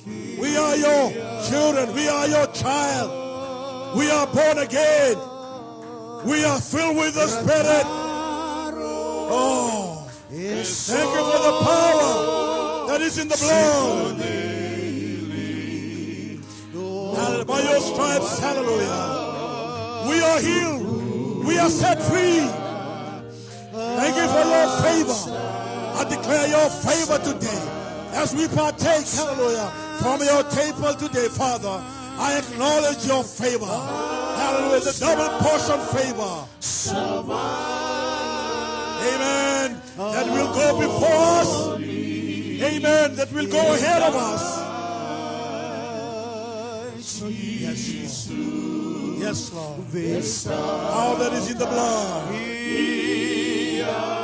We are your children. We are your child. We are born again. We are filled with the Spirit. Oh, thank you for the power that is in the blood. And by your stripes, hallelujah, we are healed. We are set free. Thank you for your favor. I declare your favor today as we partake, hallelujah, from your table today, Father. I acknowledge your favor. Hallelujah, the double portion favor. Amen. That will go before us. Amen. That will go ahead of us. Yes, Lord. Yes, Lord. Power that is in the blood.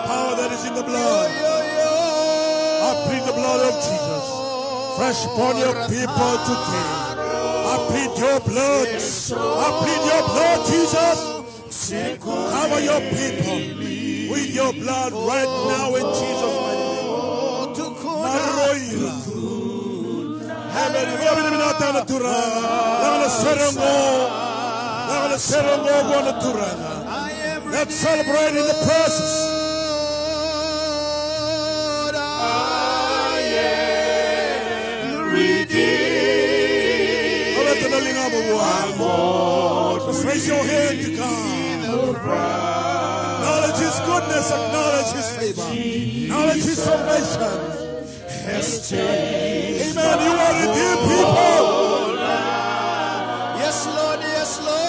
Power that is in the blood. I plead the blood of Jesus fresh upon your people today. I plead your blood. I plead your blood, Jesus. Cover your people with your blood right now in Jesus' mighty name. Let's celebrate in the process. Just raise your hand to God. Acknowledge His goodness, acknowledge His favor, acknowledge His salvation. Amen. You are redeemed people. Yes, Lord, yes, Lord.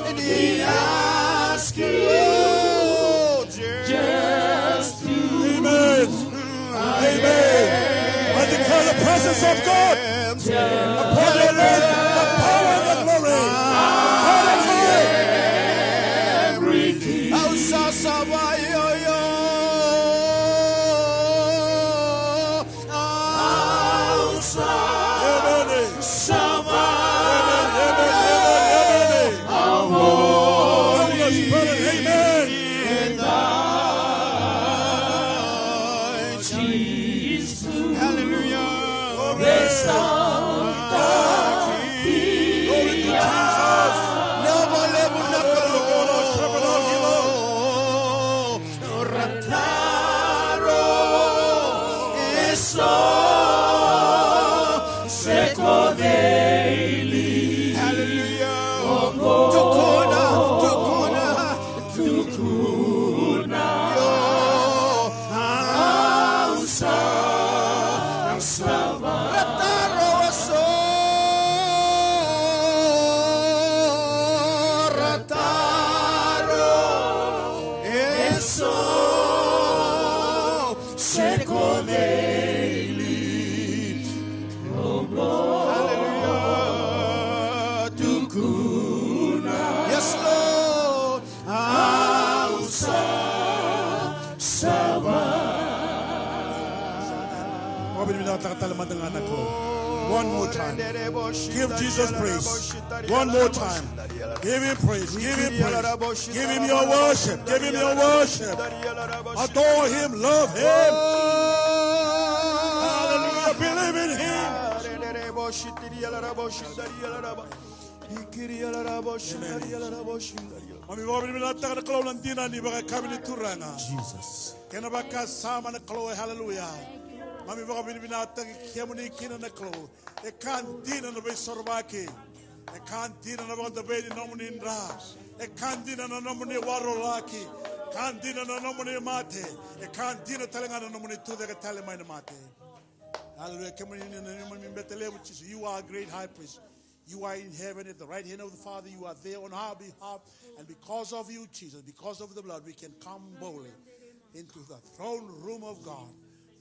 And He asks you just to. Amen. Amen. I declare the presence of God upon your life, the power and the glory. One more time. Give Jesus praise. One more time. Give Him praise. Give Him praise. Give Him your worship. Give Him your worship. Adore Him. Love Him. Hallelujah. Believe in Him. Jesus. Hallelujah. Mami baka binibinata kiamuni kina na klo. E kantina na be sorbaki. E kantina na baka be nomuni ndra. E kantina na nomuni warolaki. Kantina na nomuni mate. E kantina talenga na nomuni tude ka talemai na mate. Hallelujah. You are a great high priest. You are in heaven at the right hand of the Father. You are there on our behalf. And because of you, Jesus, because of the blood, we can come boldly into the throne room of God.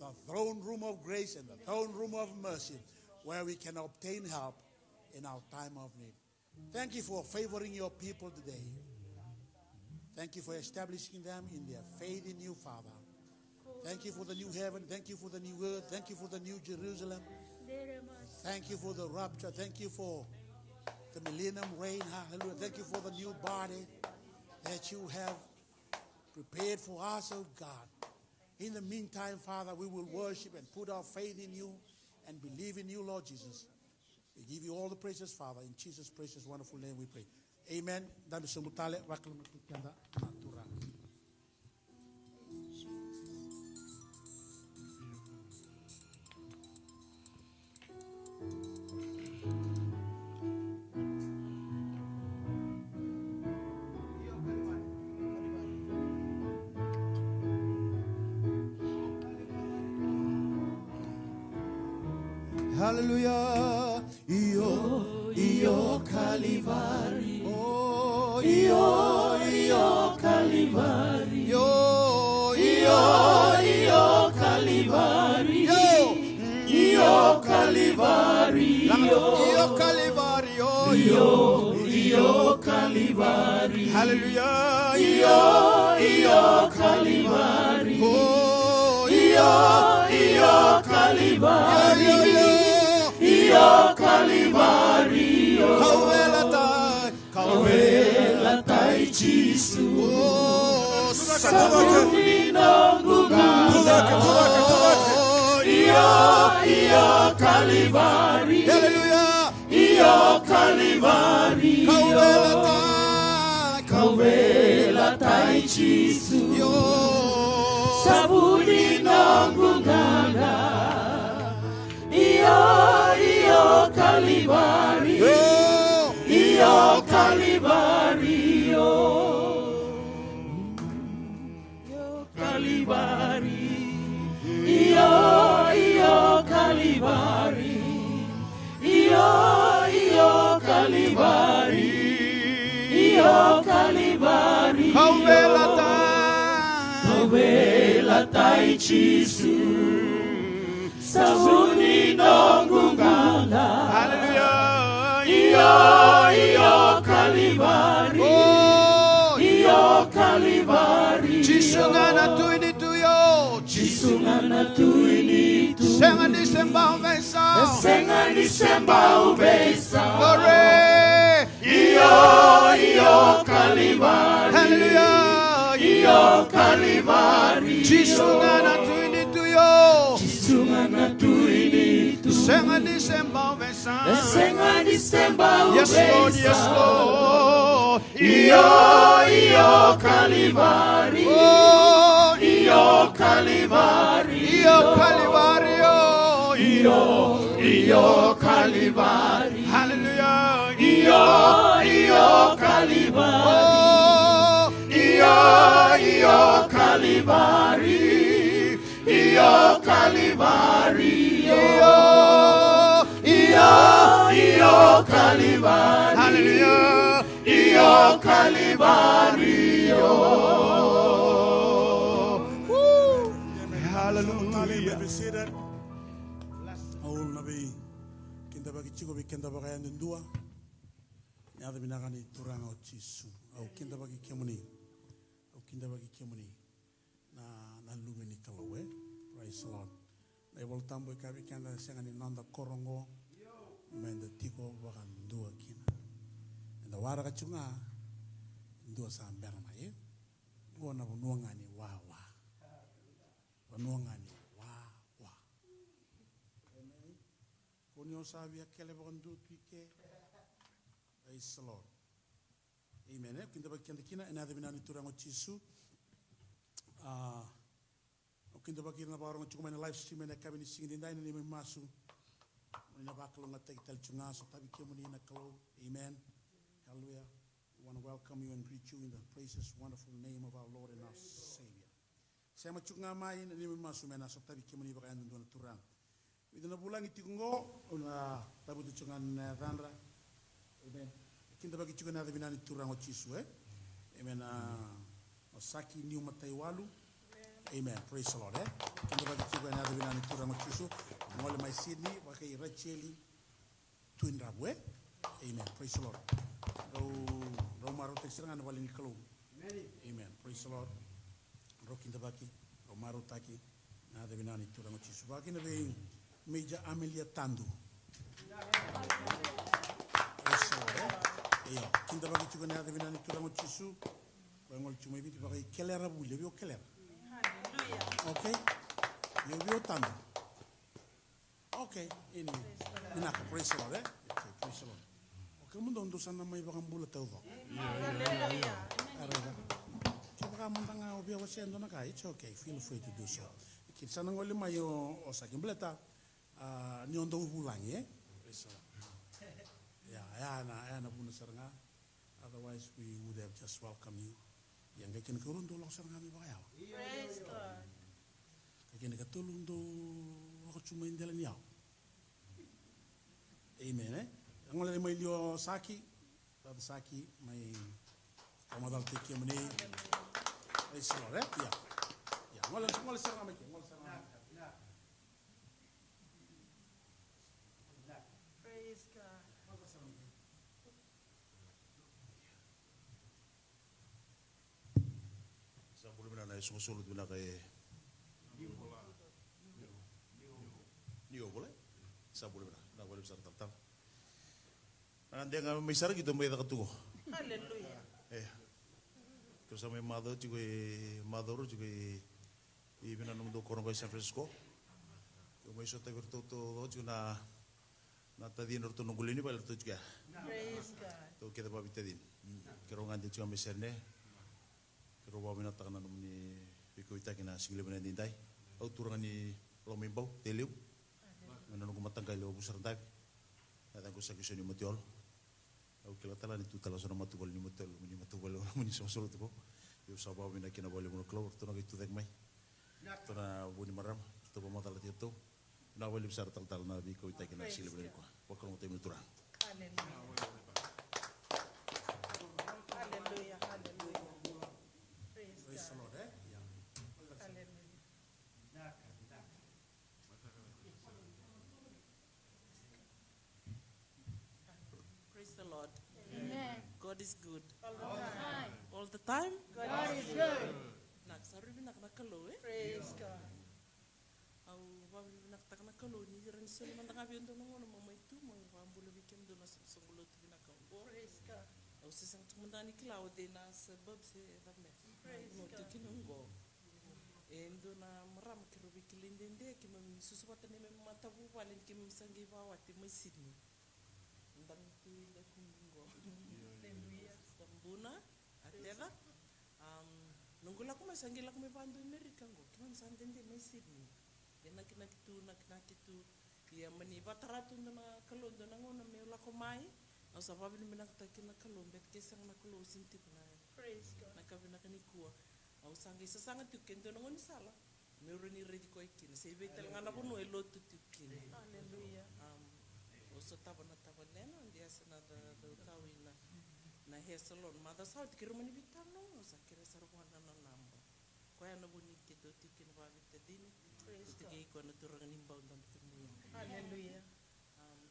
The throne room of grace and the throne room of mercy, where we can obtain help in our time of need. Thank you for favoring your people today. Thank you for establishing them in their faith in you, Father. Thank you for the new heaven. Thank you for the new earth. Thank you for the new Jerusalem. Thank you for the rapture. Thank you for the millennium reign. Hallelujah. Thank you for the new body that you have prepared for us, oh God. In the meantime, Father, we will worship and put our faith in you and believe in you, Lord Jesus. We give you all the praises, Father. In Jesus' precious, wonderful name we pray. Amen. Hallelujah. Io Calvari. Oh, io Calvari. Io Calvari. Io Calvari. Io Calvari. Io Calvari. Hallelujah. Io Calvari. Oh, io Calvari. Io Calvari, kawela tai Jesu. Sabuni nonguganga. Io Calvari, hallelujah. Io Calvari, kawela tai Jesu. Sabuni nonguganga. Io Calvari, io Calvari, io Calvari, io Calvari, io Calvari, io Calvari, kawela tai Jesu. Sabuni nonguganga. Hallelujah. Io Calvari. Io Calvari. Jisungana tuini tuyo. Jisungana tuini tu. Senga disemba ubesa. Senga disemba ubesa. Glory. Io Calvari. Hallelujah. Io Calvari. Jisungana tuini tuyo. Jisungana tuini tu. Senga disemba ubesa. Senga disemba ubesa. Yes Lord, yes Lord. Io Calvari. Oh, io Calvari. Io Calvari. Io Calvari. Hallelujah. Io Calvari. Oh, io Calvari. Io Calvari, io Calvari, hallelujah, io Calvari, hallelujah. Be seated. All nabi kinda bagi chico bi kinda bagi and dua. Ya da binagani turanga o chisu. Au kinda bagi kemuni. Au kinda bagi kemuni. Na lumeni kalawe. Praise the Lord. Na voltambo kabi kanda sengani nanda korongo. Menda tiko wakan dua kina. Na wara kachunga dua sambera na ye. Gona bunuangani wa. Bunuangani wa. Konyo sabia kele bondu pike. Praise the Lord. Amen. Kinda bagi kina ina da binani turango chisu. Kinda bagi na barong chukuma na live stream na kabini singin dai ni masu. Ni bakalo na tel chunga so tabi kemuni na kalo. Amen. Hallelujah. We want to welcome you and greet you in the precious wonderful name of our Lord and our Savior. Sama chunga mai ni masu mena so tabi kemuni baka andu na turang. Idana bulang itingo una tabu chunga na dhandra. Amen. Kinda bagi chunga na binani turang o chisu Amen. Osaki niu mataiwalu. Amen. Praise the Lord. Kinda bagi chunga na binani turang o chisu. Ngole mai Sydney wakai Racheli twin rabwe. Amen. Praise the Lord. Ro maro teksirangan wali nikalo. Amen. Praise the Lord. Ro kinda bagi o marutaki na de binani turango chisu ba kina be Major Amelia Tandu eso iyo kinda ba kitu na de binani turango chisu ba ngol chuma biti ba kelera bule bio kelera okay yo bio Tandu okay ini ina ka praise the Lord okay praise the Lord okay mundo ndo sana mai ba kambula tawdo arega kibaka mundanga obia wasendo na kai it's okay feel free to do so sana ngoli mai o sakimbleta ni ondo bulangi so ya na buna saranga otherwise we would have just welcome you yang kin kurundo lo saranga mi ba yaw praise God kin ka tulundo ko chuma indela ni yaw amen ngole mai lio saki mai amadal tiki mani praise the Lord ya ngole saranga mai ngole saranga Praise God. Sabulu mina na solo mina kay Niyo boleh sabulu mina na boleh besar tal. Nanti nga may sarang gitu may nakatugo. Hallelujah. Terus sama mother juga ibina nung do koron ko San Francisco. Yung may sota virtu to juga na tadin orto nungulini pa lerto juga. Praise God. To kita pa bitadin. Kero ngandi juga meserne. Kero ba mina takana nung ni biko ita kina sigile bina dindai. Au turangan ni lomimbau teliu. Mana nung matangkai lo busar tabi. Ada ko sa kisyo ni matiol. Au kila tala ni tutala sona matubal ni matiol ni matubal ni sosoro tuko. Yo sabau mina kina boleh mono klo to na gitu dek mai. To na buni maram to ba matala tieto. Na boleh besar tal na biko ita kina sigile bina ko. Wakal mo tayo turang. Hallelujah. Hallelujah. Hallelujah. Praise the God. Lord Hallelujah. Praise the Lord. Amen. God is good. All the time. All the time. God is good. Naksarubi nakalo Praise God. Au babi nakalo ni ran solo mandanga bi ndo ngono mamai tu mo wambulu bikem do na songolo tu binakanggo. Praise God. Au sesang tumandani kilao de na sebab se dame. No tikinungo. Endo na maram kirubi kilindende kimam susupata ni matabu walin kim sangi bawati mai Sydney. Ndang tu le kungo. Hallelujah. Stambuna atela. Nungula ko masangila ko may pando Amerika ngo. Kimam sandende mai Sydney. Nak kitu ya mani bataratu na kalondo na ngona me la ko mai. Au sababu ni menaktakin na kalombe kesang na kalo sinti na. Praise God. Nakabina kanikua. Au sangi sasanga tukendo na ngoni sala. Meuro ni ready ko ikin. Sa ibetel nga na puno elo tutukin. Hallelujah. Oso taba nena dia sana da tawin na hair salon. Mada sa tikiro mani bitano. Sa kira sarwa na namba. Kaya na buni kito tikin ba bitadini. Tiki ko na turang nimbaw ndam timuya. Hallelujah.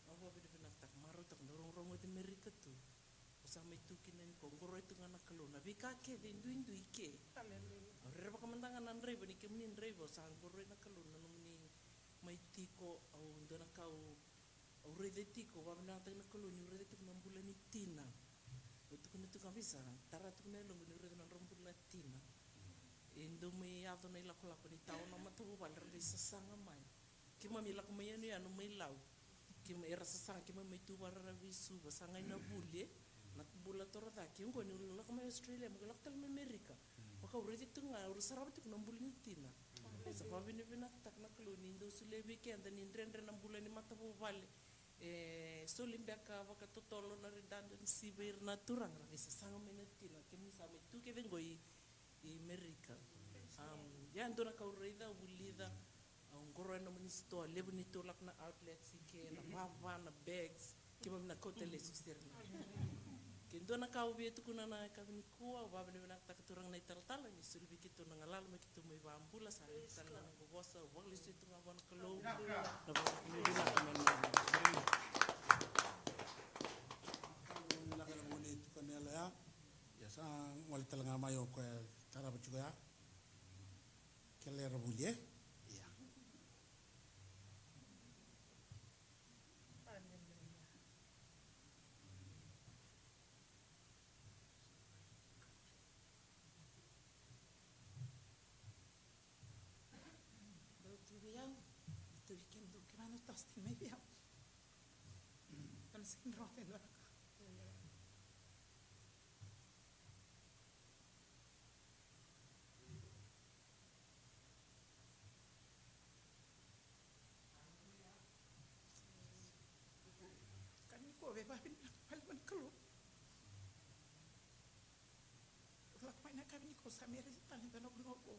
Awa binaktak marutak norong di Amerika tu. Usama itu kinan ko ngoro itu ngana kalona bika ke dindu ike. Hallelujah. Reba kamandangan nan reba ni kemin reba sang ngoro na kalona numni mai tiko au ndona kau au rede tiko wa na tag na kaloni rede tiko na bulan ni tina. Utu kuna tu kabisa tara tu na longo ni rede na rombulan tina. Indo mai ato na ila kula ni tao na matabu balar di sasanga mai. Kima mila kumayano ya no mai lau. Kima era sasanga kima mai tu barara visu basanga ina bule. Na bula torata kingo ni ulak mai Australia magalak tal mai Amerika. Maka uredi tu nga urusaraba tu na buli tina. Sa pa bini tak na kaloni indo sulebi ke anda ni ndren na bula ni matabu bale. So limbaka waka totolo na redando ni sibir na turang ra sasanga mai na tina. Kima sa mai tu ke vengo i Amerika. Ya ndo na kaurida ulida ngoro na ministo lebu ni tolak na outlets ke na baba na bags kima na kotele susterna. Kendo na kaubi tu kuna na kabini kuwa baba ni na takaturang na italtala ni sulbi kito na ngalal mo kito may bambula sa tala na gogosa wagli situ ngabon kalo na baba ni na kamen na kana moni tu kanela ya sa wal talanga mayo ko tara ba chuya Kelera bulie. Yeah. Do tu biau, tu bikin do kirano tasti mai biau. Kan sin rote do ka. Kan ni ko be ba bin paling kalu. Lak mai na kan ni ko sa mere tali do no ko.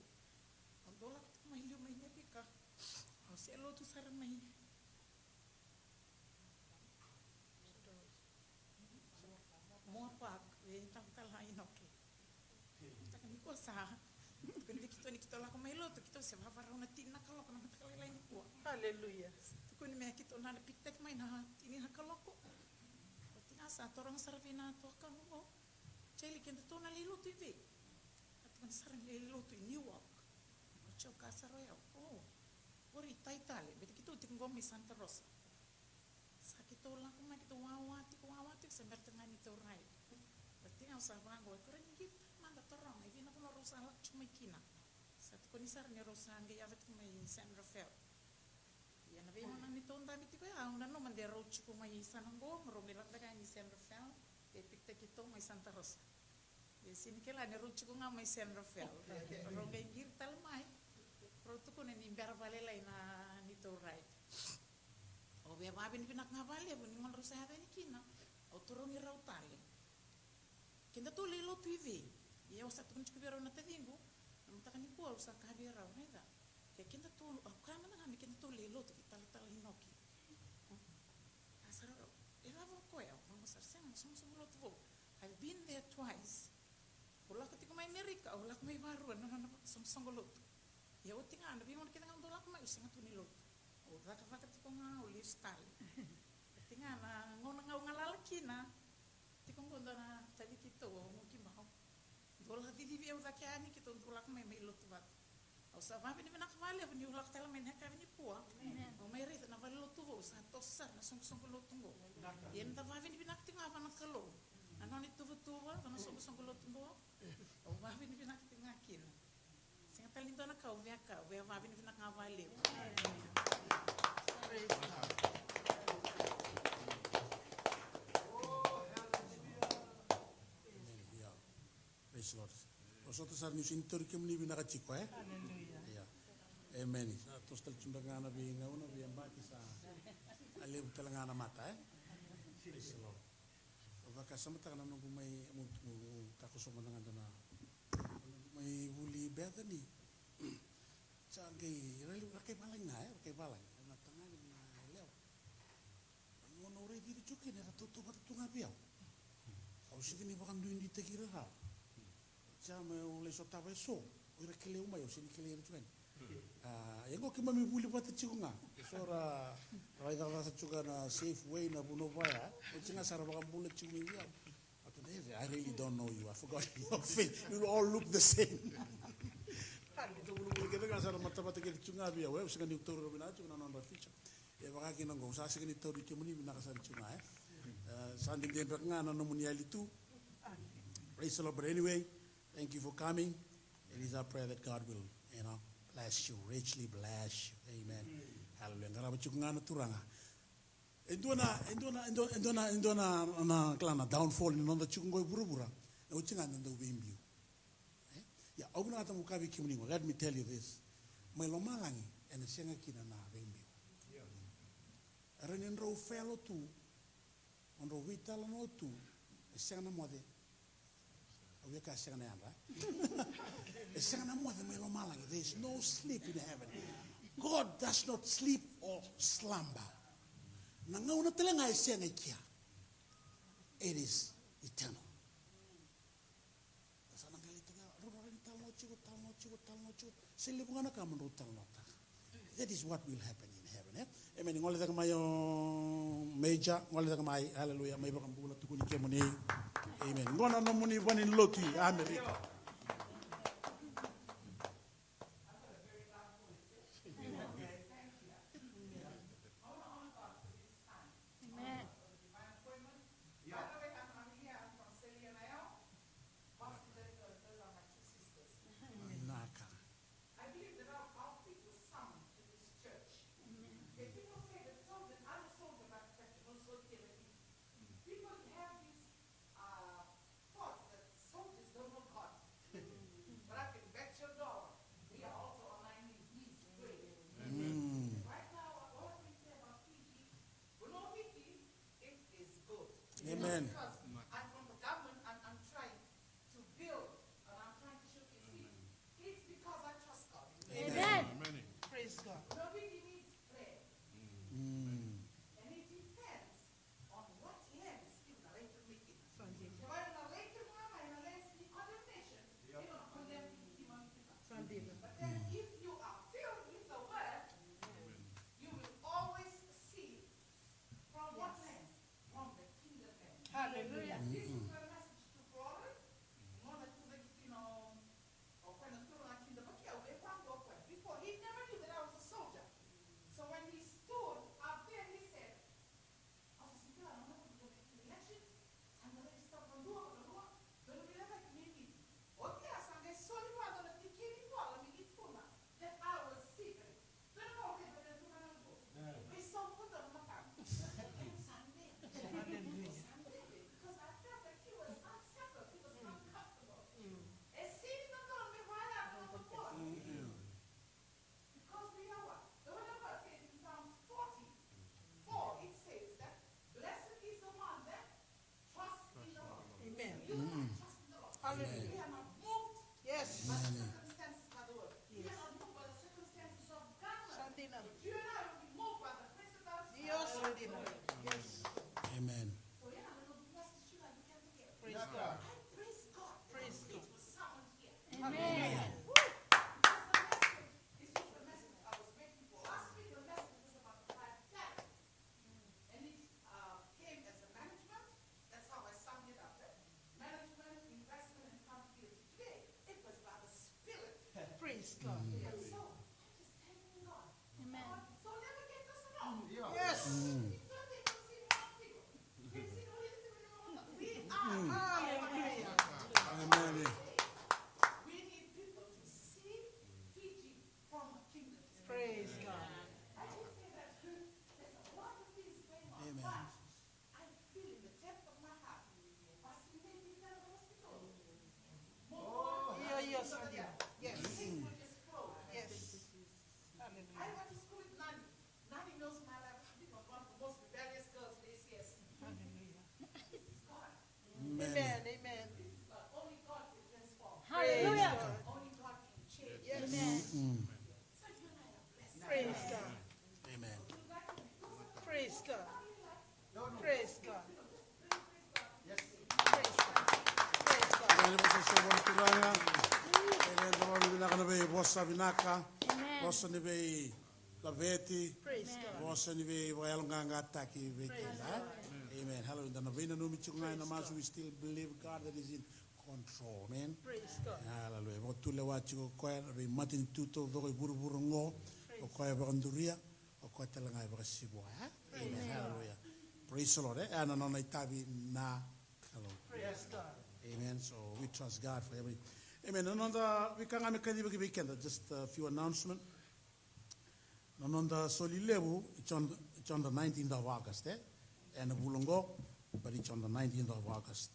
Andola ko mai liu mai ne ka. O se lo tu sar mai. Mo pak we tang tal hai no ke. Tak ni ko sa. Kun vi kito la ko mai lo tu kito se va varau na tina kalo kana matakal lain ko. Haleluya. Kun me kito na piktek mai na tini na kalo ko. Tina sa torang sarvina to kan mo. Cheli ken to na lilo tu vi. Atun sar lilo tu New York. Cho casa royal. Oh. Ori taitale, beti kito tinggo mi Santa Rosa. Sa kito la ko mai kito wawati sa mertengan ito rai. Berarti ang sa bango ko rin git manda torong ay vina ko na Rosa la chumay kina. Sa ko ni sar ni Rosa ang gayavet ko may San Rafael. Yan na vina nang nito ang dami ko ya ang nano man de road ko may sananggo marumilak na kay ni San Rafael. Epikte kito may Santa Rosa. Sini kela ni road ko nga may San Rafael. Pero ngay gir talmay. Pero tu ko ni imbara vale lai na nito right. O be babin pinak nga vale bu ni mon Rosa hata ni kina. O turong ni rautale. Kinda tu lelo tu ivi. Ia usa tu kunci biro na tadingo. Namta kan ko usa ka biro neda. Ke kinda tu kama na kami kinda tu lelo tu tal hinoki. Asara era vo ko ya, vamos a hacer somos lo tu. I've been there twice. Ulah ketika mai Amerika, ulah mai baru na somos lo. Ya uti nga na bingon kita nga dolak mai usinga tu nilo. O raka ketika nga uli style. Tinga na ngona nga ngalalaki na. Tikong kondo na tadi kito mungkin mau. Dolak vivi eu daqui ani kito dolak mai mai lot bat. Au sa va vini na kavale vini ulak tela mai na kavini pua. O mai rita na vale lot vo sa tosar na song lot tungo. Yen da va vini na tinga va na kalo. Anoni tuvo na song lot tungo. O va vini na tinga kin. Singa talindo na kau via va vini na kavale. Praise the Lord. Nosotros al news inter que mni bina kachiko Haleluya. Yeah. Amen. Tos tal chundangana bi ngauna bi ambaki sa ale talangana mata Praise the Lord. Vaka samata kana nungu mai mu takosoma ngandana. Mai buli bedani. Changi rali rakai balang na rakai balang. Na tanga na leo. Ngono re diri chuki ne ratoto batutunga biao. Au sikini bakan duin di tekira ha. Chama o le so tava so o ira kele uma yo sini kele chuan yengo ke mami buli pata chikunga so ra da rasa chuga na safe way na buno baya o chinga sara baka bula chikunga ya I really don't know you. I forgot your face. You all look the same. Kita kan sara mata ke chunga bia we usinga ni toro bina chunga na ficha e baka ki nango sa singa ni toro chumuni bina kasar chunga sandi de ngana no muniali tu. Praise the Lord. But anyway, thank you for coming. It is our prayer that God will, bless you, richly bless you. Amen. Hallelujah. Ngara chukungana turanga. Endona na klana downfall ni nonda chukungo burubura. Na uchinga nenda ubimbiu. Ya oguna ata mukabi kimuningo. Let me tell you this. Mai lomalangi ene senga kina na bimbiu. Renenro felo tu. Onro vitala no tu. Senga na mode. We can sing there is no sleep in heaven. God does not sleep or slumber. It is eternal. That is what will happen in heaven. Amen. Ngole taka mayo meja, ngole taka mai hallelujah, mai bakam bula tukuni kemuni. Amen. Ngona no muni wanin loti America. Amen. Because I'm from the government and I'm trying to build and I'm trying to showcase him. It's because I trust God. Amen. Praise God. Nobody needs prayer. Mm. And it depends on what lens you are to make it. Sunday. If I'm in a lake in mama and a lens in condemnation, you're going to condemn human people. Sunday. But then if you are filled with the word, you will always see from what lens? From the kingdom lens. Hallelujah. This is a message to glory. More than to the, or when the kingdom, before he never knew that I was a soldier. So when he stood up there, he said, I was thinking, I'm not going to go to the elections. I'm going to stop on doing what don't be like me. Okay, I'm going to show you how to take care of me. That I was secret. Don't know what they're doing. We saw put on my car. Sunday. Because I felt like he was unsettled. He was uncomfortable. And seeing the Lord, me right out on the board. Because we are what? The word of God says in Psalm 44, it says that blessed is the one that trusts in the Lord. Amen. You and I trust in the Lord. Hallelujah. We are not moved Yes. by the circumstances by the word. We are not moved by the circumstances of government. Sunday. You and I will be moved by the principles. Dios. Sunday. Yes. Amen. So yeah, I'm going to bless the children we can together. Praise God. I praise God. Praise It God. was someone here. Amen. It's just the message I was making for. Last week the message was about the 5 talents. And it came as a management. That's how I summed it up. Management, investment, and accountability. Today, it was about the spirit. Praise God. And so, I'm just thanking God. Amen. So never get us along. Yes. We are. Hallelujah. Amen. We need people to see Fiji from a kingdom. Praise God. I will say that there's a lot of things going on. Amen. But I feel in the depth of my heart. Pastor made me feel the hospital. Yes. Sunday. Yes. Things will just flow. Yes. I Hallelujah. went to school with Nani. Nani knows my life. She was one of the most rebellious girls in ACS. Hallelujah. This is God. Amen. Amen. This is God. Only God can transform. Hallelujah. Only God can change. Yes. Amen. So you and I are blessed. Praise God. Amen. Praise God. Praise God. Praise God. Praise God. Amen. Bossa vinaka, Amen. bossa ni bei laveti, Praise God. bossa ni bei waelunganga taki vekela. Amen. Hallelujah. The novena no michunga na masu, we still believe God that is in control. Amen. Praise God. Hallelujah. Bo tule wachi ko koe be matin tuto do buru buru ngo o koe ba nduria o koe telanga ba sibo. Amen. Hallelujah. Praise the Lord. Ana no itabi na hello. Praise God. Amen. So we trust God for every. Amen. Another we can make a weekend. Just a few announcements. Another Solilebu. It's on the 19th of August. And Bulongo, but it's on the 19th of August.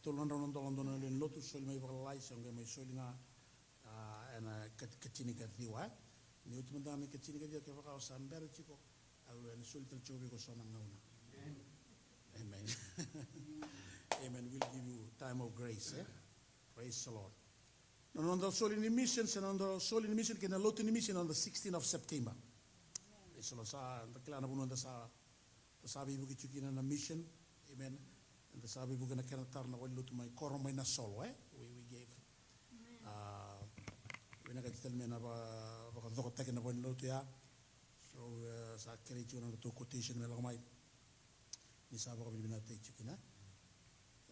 Tolanda London in Lotus Sol may realize and may solinga and Katinika Diwa. Newtman Katinika Kavaka San Berchico. I will solitary Chovico Sonangona. Amen. Amen. We'll give you time of grace. Praise the Lord. And on the Solin missions and on the Solin mission, can a lot in mission on the 16th of September. Praise the Lord. The clan of the Sabi Bukichukin and a mission. Amen. And the Sabi Bukana Kanatarna will look to my Koromina solo. We gave. We never tell me about taking a one lotia. So, I carry you on the two quotation. Nisaba will not take chicken.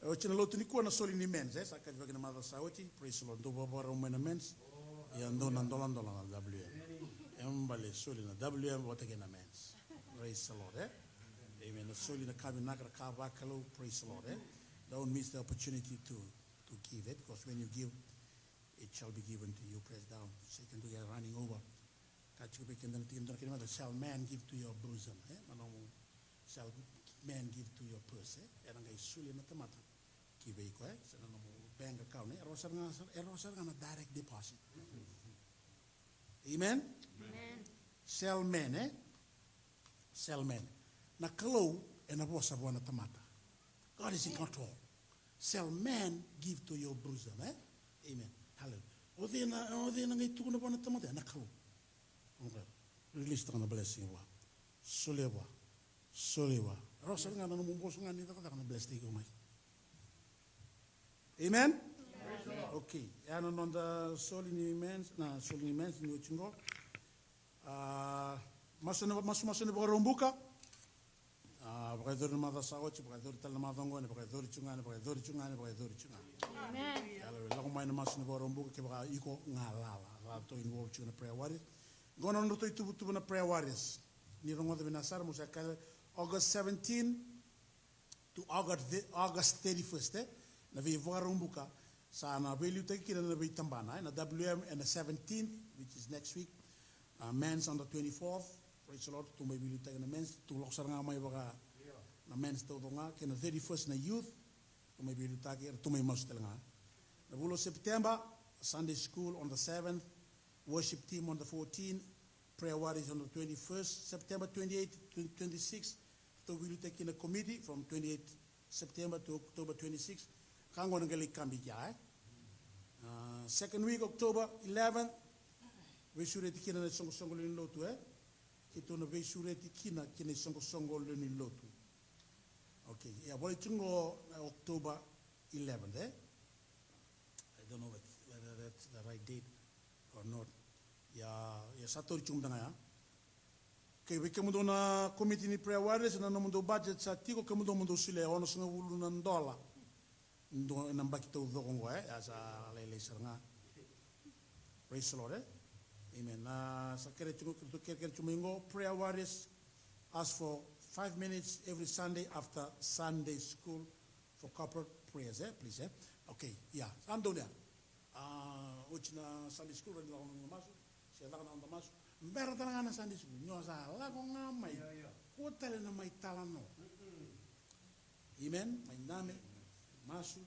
Ochina lot ni kuana soli ni mens, saka vagina mother sauti, praise the Lord. Do baba romena mens, yando nandolan dolan WM. Embale soli na WM what again mens. Praise the Lord. Amen. The soli na kabi nagra kavakalo, praise the Lord. Don't miss the opportunity to give it, because when you give, it shall be given to you. Press down, Satan to get running over. Shall man give to your bosom? Shall man give to your purse? And I suli na tamata. Give a bank account. Erosan a direct deposit. Amen. Amen. Sell men, Sell men. Na kalo and a bossa buona tamata. God is in control. Shall man give to your bosom, eh? Amen. Hallelujah. Odena ngai tukuna bona tamate nakau. Okay. Release the blessing wa. Solewa. Rosa nga na mumboso nga ni taka na bless take mai. Amen. Okay. Ano on the solini mens ni uchingo. Masu ni borombuka. Pakai dori mata saochi, pakai dori tala mata ngone, pakai dori chungane. Amen. Lagu main masu ni borombuka ke pakai iko ngalala. Lato involve chuna prayer warriors. Gona nuto itu na prayer warriors. Ni rongo de binasar musa kala August 17 to August 31st. Na vi borombuka sa na beliu take kina na vi tambana na WM and the 17th, which is next week. Men's on the 24th. Praise the Lord. Tu may believe take na men's tu loksar nga may baka na men's to nga kina 31st na youth. Tu may believe take tu may mas nga. Na bulo September Sunday school on the 7th, worship team on the 14th, prayer warriors on the 21st, September 28th to 26th. Tu believe take in a committee from 28th September to October 26th. Kango ngali kambi ja. Second week October 11th. We should have taken a songo in lotu, eh? Kito na we should have taken a songo in lotu. Okay, yeah, well, it's October 11th, eh? I don't know whether that's the right date or not. Yeah, Satori Chumdana. Okay, we come to na committee ni prayer warriors and no budget sa tiko come to mundo sile ono singa wulu na $1. Ndo namba kito dogongo, eh? As a lele saranga. Praise the Lord, eh? Amen. Prayer warriors ask for 5 minutes every Sunday after Sunday school for corporate prayers, eh? Please, eh? Okay, yeah. Andonia. Uchina Sunday school rin lang ng maso. Siya lang ng maso. Meron talaga na Sunday school. Nyo sa lago nga may. Kutale na may talano. Amen. May name. Maso.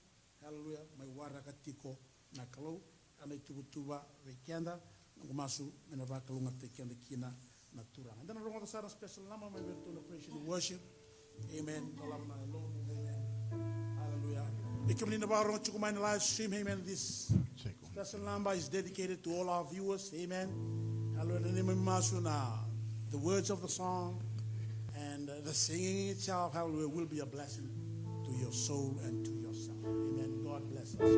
Hallelujah. May warakatiko na kalaw. Anay tubutuba. Rekianda. Masu menava kalunga tekian de kina naturang. And then I sara special nama my virtual praise and worship. Amen. Amen. Hallelujah. Ikamni na baro chukumain live stream. Amen. This special number is dedicated to all our viewers. Amen. Hallelujah. Masu na the words of the song and the singing itself, hallelujah, will be a blessing to your soul and to yourself. Amen. God bless us.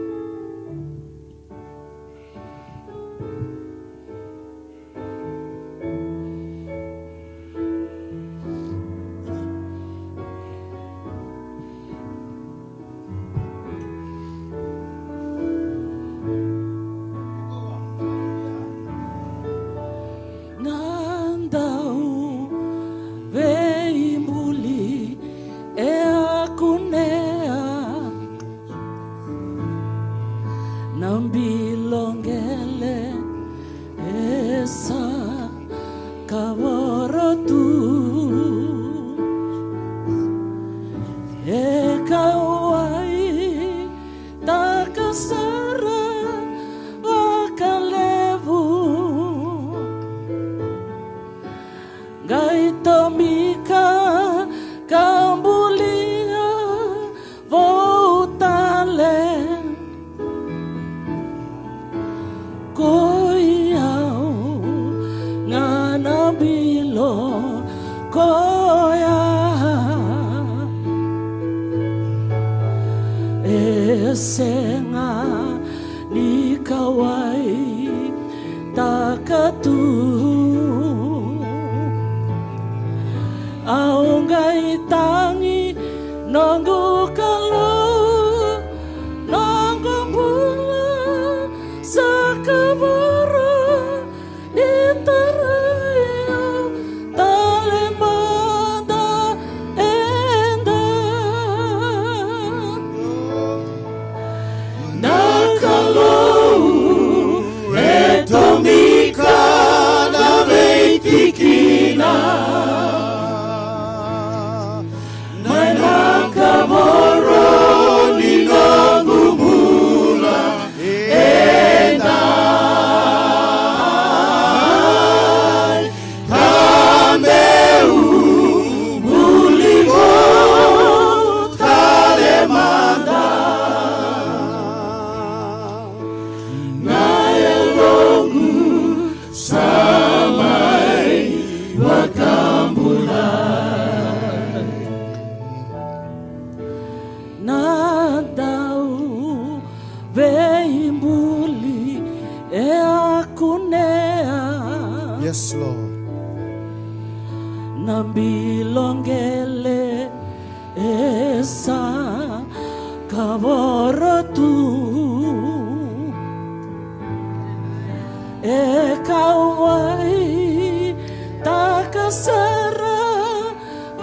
Come on. Yes, Lord. Nambilongele esa kavoratu ekawai takasara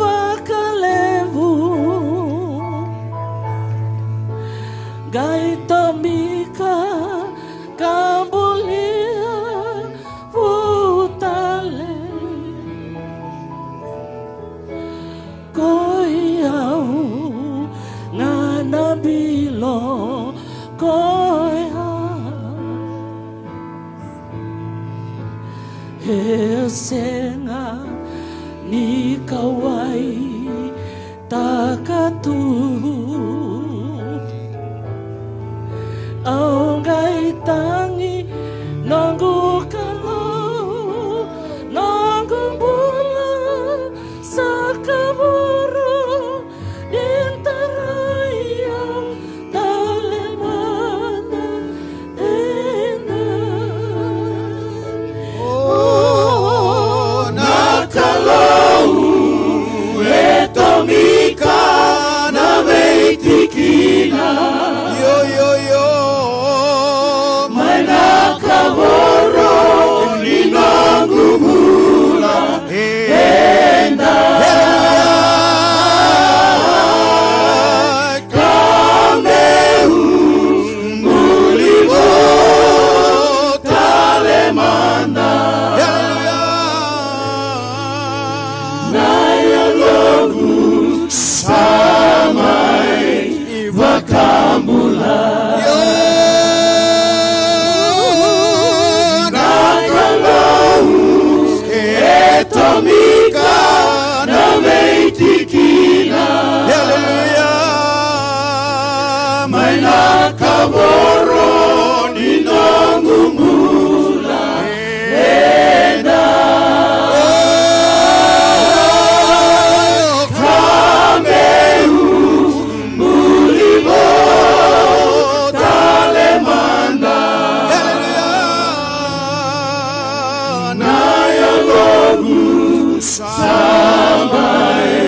vakalevu gaitamika kambulia vutale koyau nganabilo koya hesenga nikawai takatu aungai tangi nonggu kalau nonggu bola sakaburu dintaraya talemana Oh, nakalau etomika na veitikina. Yo yo yo, mana kaboro ninangumula enda. Kameu mulibo talemanda. Naya logu samai vakambula. Etomika na veitikina. Hallelujah. Maina kaboro ninangumula enda. Kameu mulibo talemanda. Hallelujah. Naya logu samai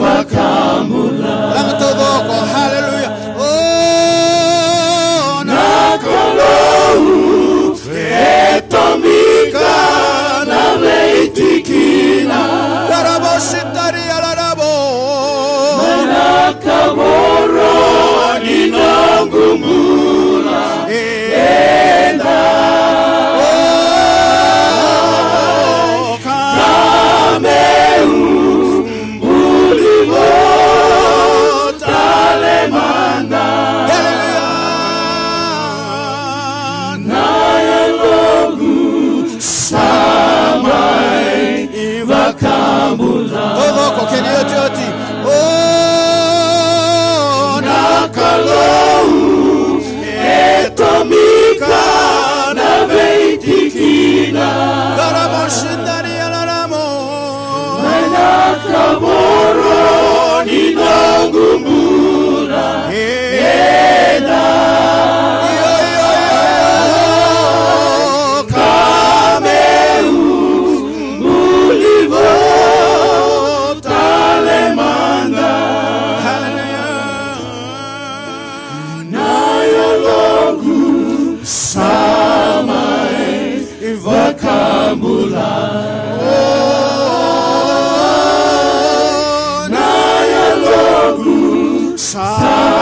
vakambula. Lang todoko, hallelujah. Oh, nakalou etomika na veitikina. Larabo sitari alarabo. Nakaboro ninangumula enda. Kameu mulibo talemanda. Hallelujah. Naya logu samai vakambula. Todoko kenioti. Oh, nakalou etomika na veitikina. Larabo shindari alaramo. Nakaboro ninangumula eda. Yo yo yo, kameu mulibo talemanda. Hallelujah. Naya logu samai vakambula.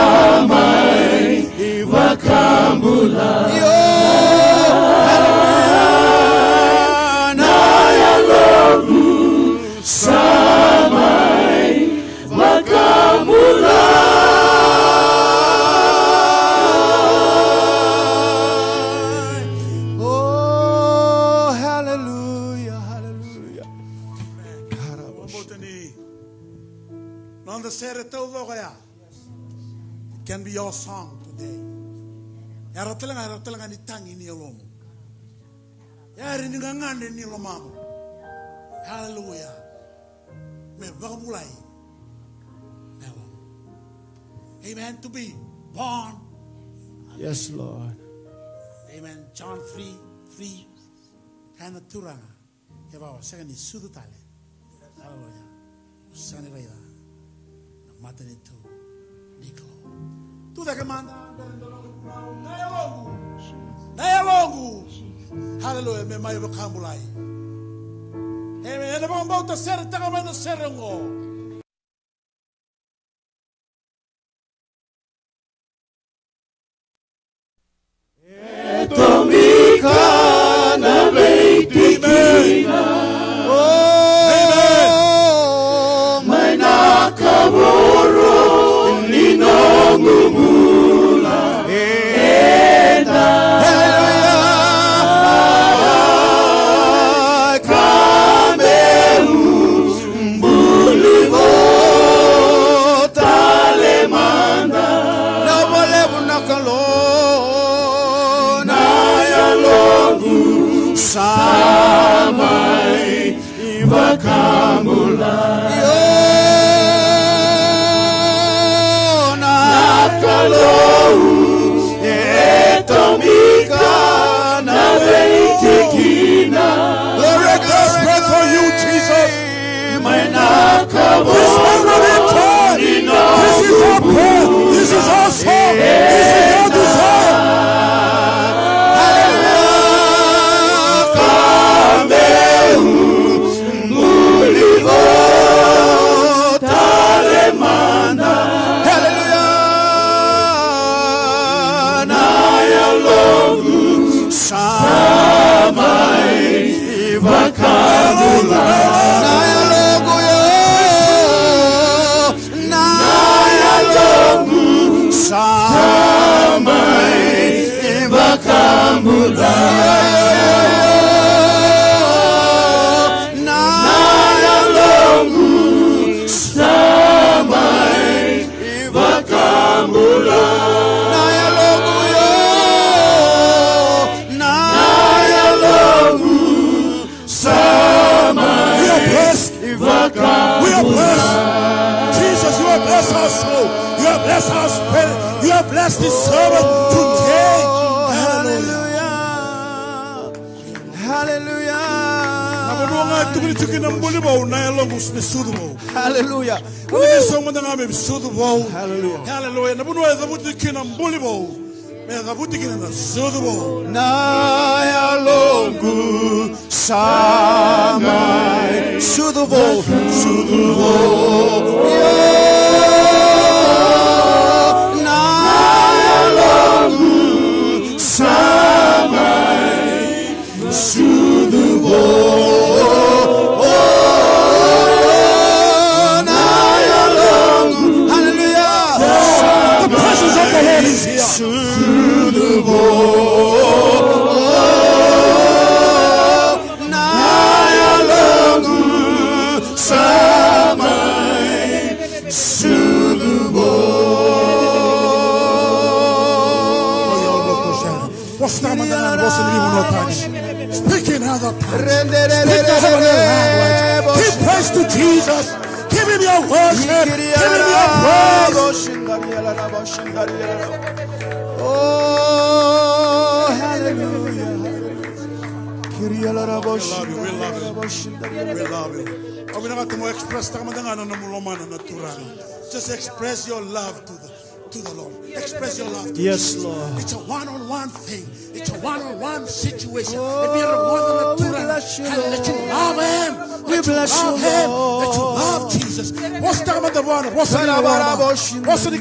Samai vakambula. Yo, hallelujah. Naya logu samai vakambula. Oh, hallelujah, hallelujah. Motani. Nanda sere tauloya. Can be your song today. Yaratelanga ni tangi ni lomo. Yari ni ngangande ni lomamo. Hallelujah. Me vakabulai. Amen. To be born. Yes, Lord. Amen. John 3:3. Kana turanga. Kebao second is sudu tale. Hallelujah. Sani reida. Matani tu Nico. Tu da kemanda. Nayalongu. Hallelujah. Me mai bakambulai. Amen. Ena bang ta ser ta mana serengo. Tomikana beitikina. Oh, maina kaboro ninongumula. Hallelujah. Kameu mbulivo talemanda. Nobole bunakalo. Samai Ivakamula Yona Kalou Etomika Navetikina. Glory, glory for you, Jesus. This is our prayer. This is our song. This is our desire. Bless our spirit. You have blessed this servant today. Hallelujah. Hallelujah. Hallelujah. Nayalongu samai sudubo sudubo. Speak in other tongues. Speak the heavenly language. Give praise to Jesus. Give him your worship. Give him your praise. Oh, hallelujah. We love you. Just express your love to the Lord. Express your love to Yes, Jesus. Lord. It's a one-on-one thing. It's a one-on-one situation. Let me bless you, Lord. Let you love him. We bless you, Lord. Let you love Jesus. What's the matter? What's the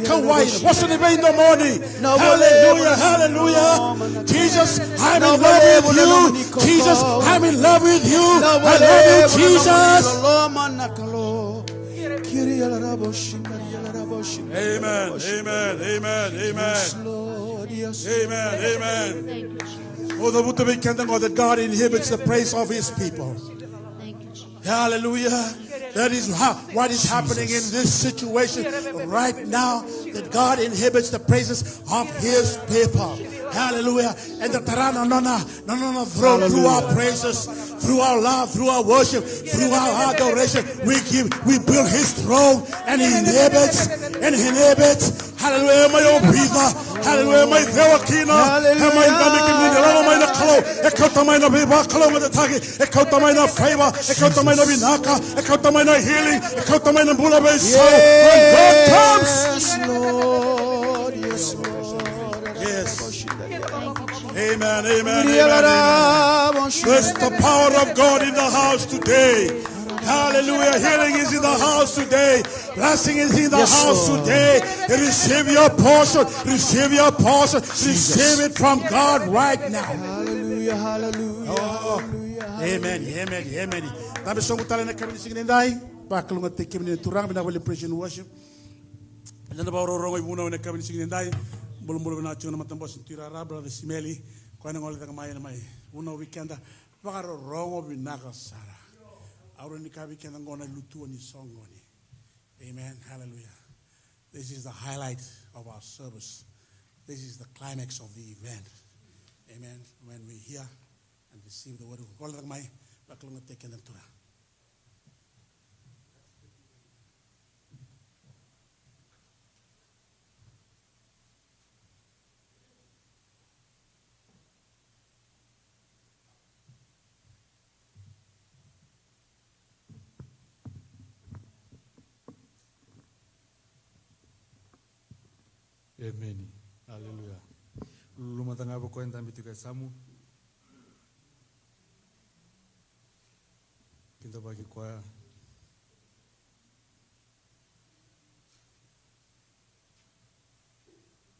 kawaii? What's the in the morning? Hallelujah, hallelujah. Jesus, I'm in love with you. Jesus, I'm in love with you. I love you, Jesus. Amen, amen, amen, amen. Yes, Lord, yes, amen, amen. Oh, the Buddha that God inhibits the praise of his people. Hallelujah. That is what is happening in this situation right now, that God inhibits the praises of his people. Hallelujah. And the Tarana throne through our praises, through our love, through our worship, through our adoration, we build his throne, and he inhibits. Hallelujah, my Opitha. Hallelujah, my Theokina. Hallelujah. bakalo, ikaw tamay na bakalo matatagi, ikaw tamay na favor, ikaw tamay na binaka, ikaw tamay na healing, ikaw tamay na mula ba so when God comes. Yes, Lord. Yes, Lord. Yes. Amen, amen, amen. There's the power of God in the house today. Hallelujah. Healing is in the house today. Blessing is in the house today. Receive your portion. Receive your portion. Receive it from God right now. Hallelujah, hallelujah, hallelujah. Amen, amen, amen. Tabi songo tala na kami singin ndai. Bakal nga tekim ni turang bina wali praise and worship. Nanda ba ro rongo ibuna na kami singin ndai. Belum belum na chuna matambos tira ra brother Simeli. Ko na ngol tanga mai na mai. Una weekenda. Bakal rongo binaka sara. Auro ni kabi kenda ngona lutu ni songo ni. Amen. Hallelujah. This is the highlight of our service. This is the climax of the event. Amen. When we hear and receive the word of God. Amen. Hallelujah. Luma tanga ba ko entambi tika samu. Kinta bagi kwa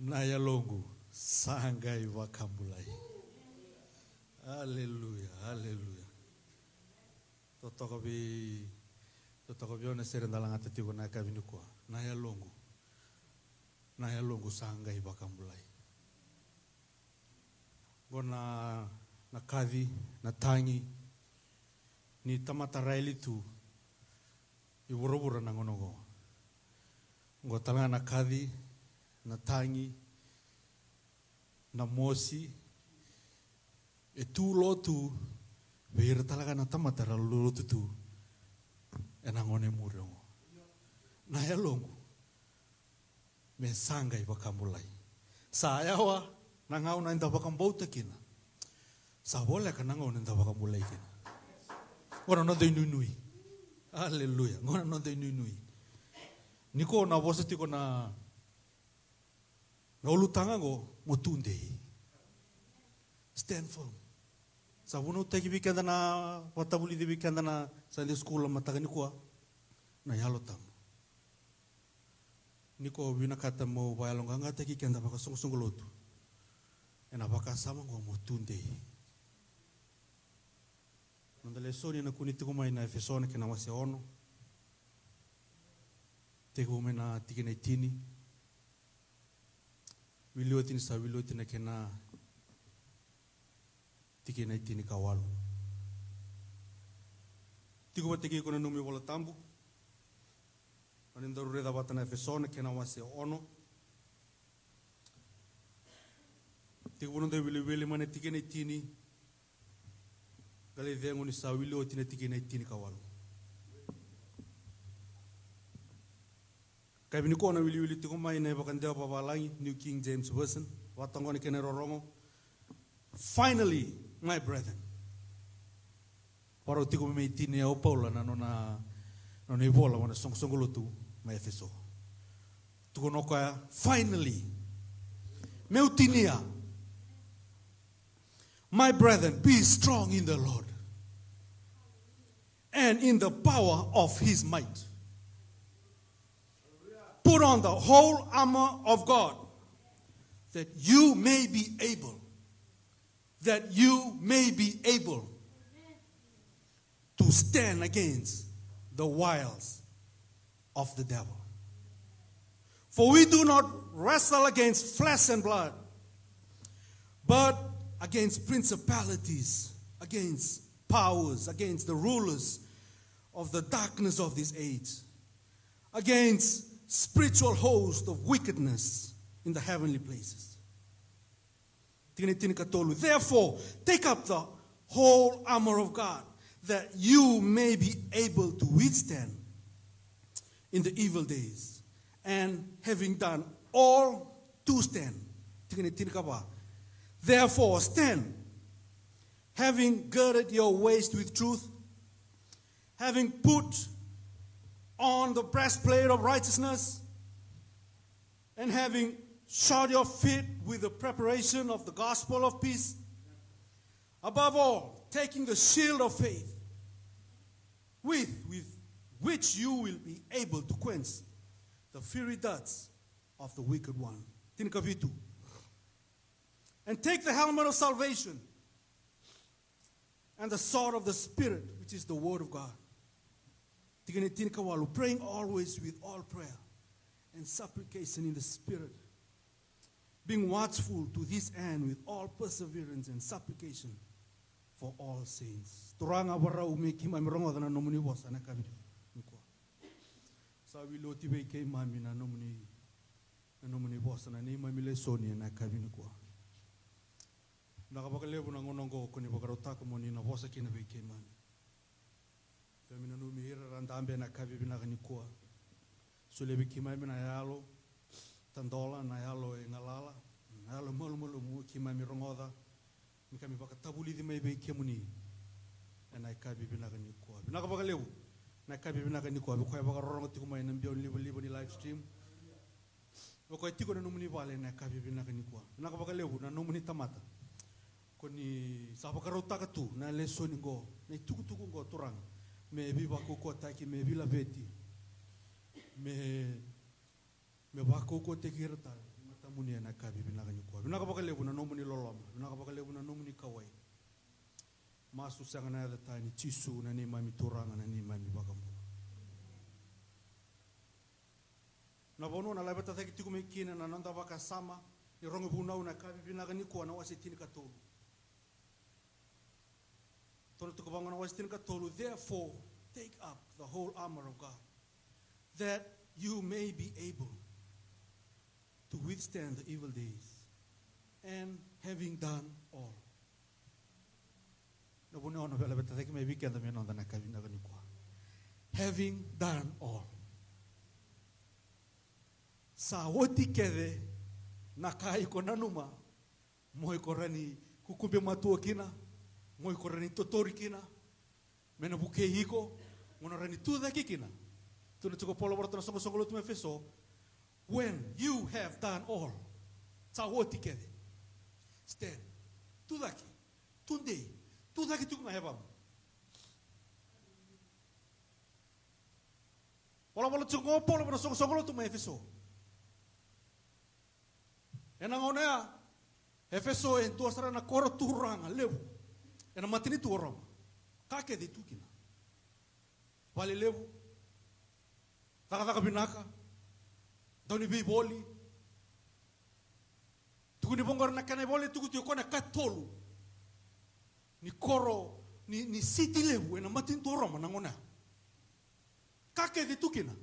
Naya longu sangai wakambulai. Hallelujah. Hallelujah. Totoko bi ona serendala ngata tiko na kabini kwa. Naya longu sangai wakambulai. Gona na kadhi na tangi ni tamata raili tu i wurubura na ngonogo. Ngo talanga na kadhi na tangi na mosi e tu lotu veira talaga na tamata lotu tu e na ngone murongo. Na ya longu me sangai wakamulai. Sa ayawa na ngau na inda wakambauta kina. Sa wole ka na ngau na inda wakamulai kina. Ngona no dei nui. Hallelujah. Ngona no dei nui. Niko na vosa tiko na ulutanga go motunde. Stand firm. Sa vuno teki bikenda na watabuli di bikenda na Sunday school mataka nikuwa na yalo tam. Niko vina kata mo wayalonga nga teki kenda baka sungu lotu. Ena baka sama go motunde. Nandale soni na kuniti kumai na efesone kena wase ono. Teko me na tikina itini. Wiliotin sa wiliotin kena tikina itini kawalu. Tiko bateki kona numi wala tambu. Anindaru reda batana efesone kena wase ono. Tiko bononde wili mane tikina itini. Kali vengo ni sa wiliotin tikina itini kawalu. Kaya ko na wili tiko mai na bakandea babalangi New King James Version watangoni kene rorongo. Finally, my brethren. Paro tiko me tini o Paula na nona ibola wana songolo tu mai Efeso. Tuko no kaya finally meu tinia. My brethren, be strong in the Lord and in the power of his might. Put on the whole armor of God that you may be able to stand against the wiles of the devil. For we do not wrestle against flesh and blood, but against principalities, against powers, against the rulers of the darkness of this age, against spiritual host of wickedness in the heavenly places. Therefore, take up the whole armor of God, that you may be able to withstand in the evil days, and having done all to stand. Therefore, stand, having girded your waist with truth, having put on the breastplate of righteousness, and having shod your feet with the preparation of the gospel of peace. Above all, taking the shield of faith, with which you will be able to quench the fiery darts of the wicked one. Tinkavitu. And take the helmet of salvation and the sword of the Spirit, which is the word of God. Praying always with all prayer and supplication in the Spirit, being watchful to this end with all perseverance and supplication for all saints. Turanga warau meki mamirongo dana nomuni bosa na kabiri. Sa wilo tibe ke mami na nomuni bosa na ni mamile soni na kabiri kwa. Nakapakalebu na ngonongo kuni bakarotaka moni na bosa kina be ke mami. Kami na numi hira randambe na kabiri na kanikua. Sulebi kimami na yalo tandola na yalo ngalala na yalo malu mu kimami rongoda. Kami bakatabuli di mai be kemuni. Na kabi binagani ko. Binakapakalebu na kabi binagani ko. Bukoy bakarongo ti kumay ng biyon libo ni live stream. Bukoy ti ko na numuni bale na kabi binagani ko. Binakapakalebu na numuni tamata. Kuni sa bakarota ka tu na lesson ngo na tuku ngo turang. Me bi bako ko taki me bi la beti. Me bako ko te kirta. Matamuni na kabi binagani ko. Binakapakalebu na numuni loloma. Binakapakalebu na numuni kawai. Masu sanga na data ni chisu na ni mami turanga na ni mami bagambo. Na bono na labata taki tiku mekina na nanda baka sama ni rongo bunau na kabi binaga ni ko na wasitini katolu. Tono tuku bango na wasitini katolu. Therefore, take up the whole armor of God, that you may be able to withstand the evil days, and having done all. Having done all. Sa woti kede nakai ko nanuma moi korani kukumbe matua kina moi korani totori kina mena buke hiko monorani tuda kina tuna tuko polo borto songo songo lutu mefeso. When you have done all, sa woti kede stand tudaki tunde tudo aqui tu como é bom. Pola tsungo pola para songo tu me efeso. Ena ngona efeso en tu asara na koro turanga levu. Ena matini tu oroma. Kake de tu kina. Vale levu. Taka binaka. Doni bi boli. Tu ni bongor na kana boli tu ku kona katolu. Ni koro, ni siti lewu, na matin to roma na ngona. Kake de tukina.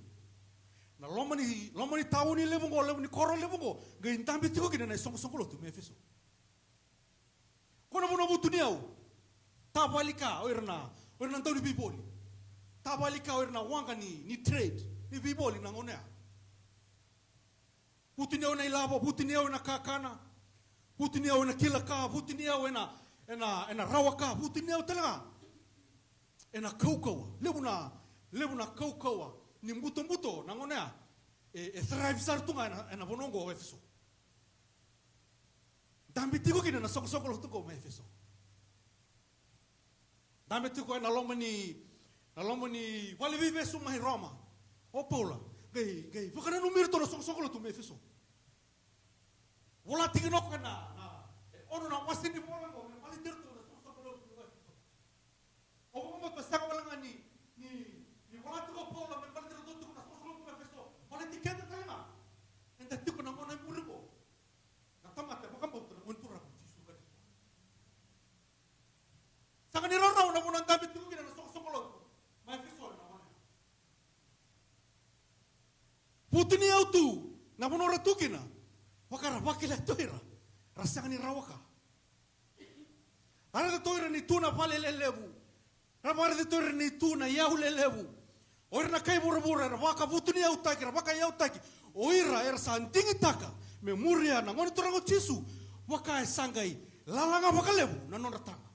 Na loma ni tau ni lewu ngo, lewu ni koro lewu ngo, ga intambi tiko kina na songo lo tu me efeso. Kona muna butu niau. Tabalika oirna tau ni biboli. Tabalika oirna wanga ni trade, ni biboli na ngona. Butu niau na ilabo, butu niau na kakana. Butu niau na kilaka, butu niau ena rawaka buti neo tala ena kaukawa lebu na kaukawa ni mbuto na ngona thrive sartunga ena bonongo efeso dambi tiko kina na soko lo tuko efeso dambi tiko na lomani wale vive su mai Roma o Paula gay fakana numero to soko lo tu efeso wala tiko no kana ono na wasini bola ngo mali terto na soko lo tu efeso o mo pasaka wala ni wala tiko Paula me mali terto tu na soko lo tu efeso wala tiketa kalma enda tiko na mona muriko na tamate bakambo tu untura jisu ka saka ni roro na mona ngabi tiko kina na soko lo mai efeso na mona putini autu na mona ratukina wakara wakila toira rasanga ni rawaka ara de toira ni tuna vale lelevu ra de toira ni tuna yau lelevu oira na kai burabura waka putini autaki waka yautaki oira era santingi taka me muria na ngoni torango chisu waka sangai lalanga wakalevu na nona tanga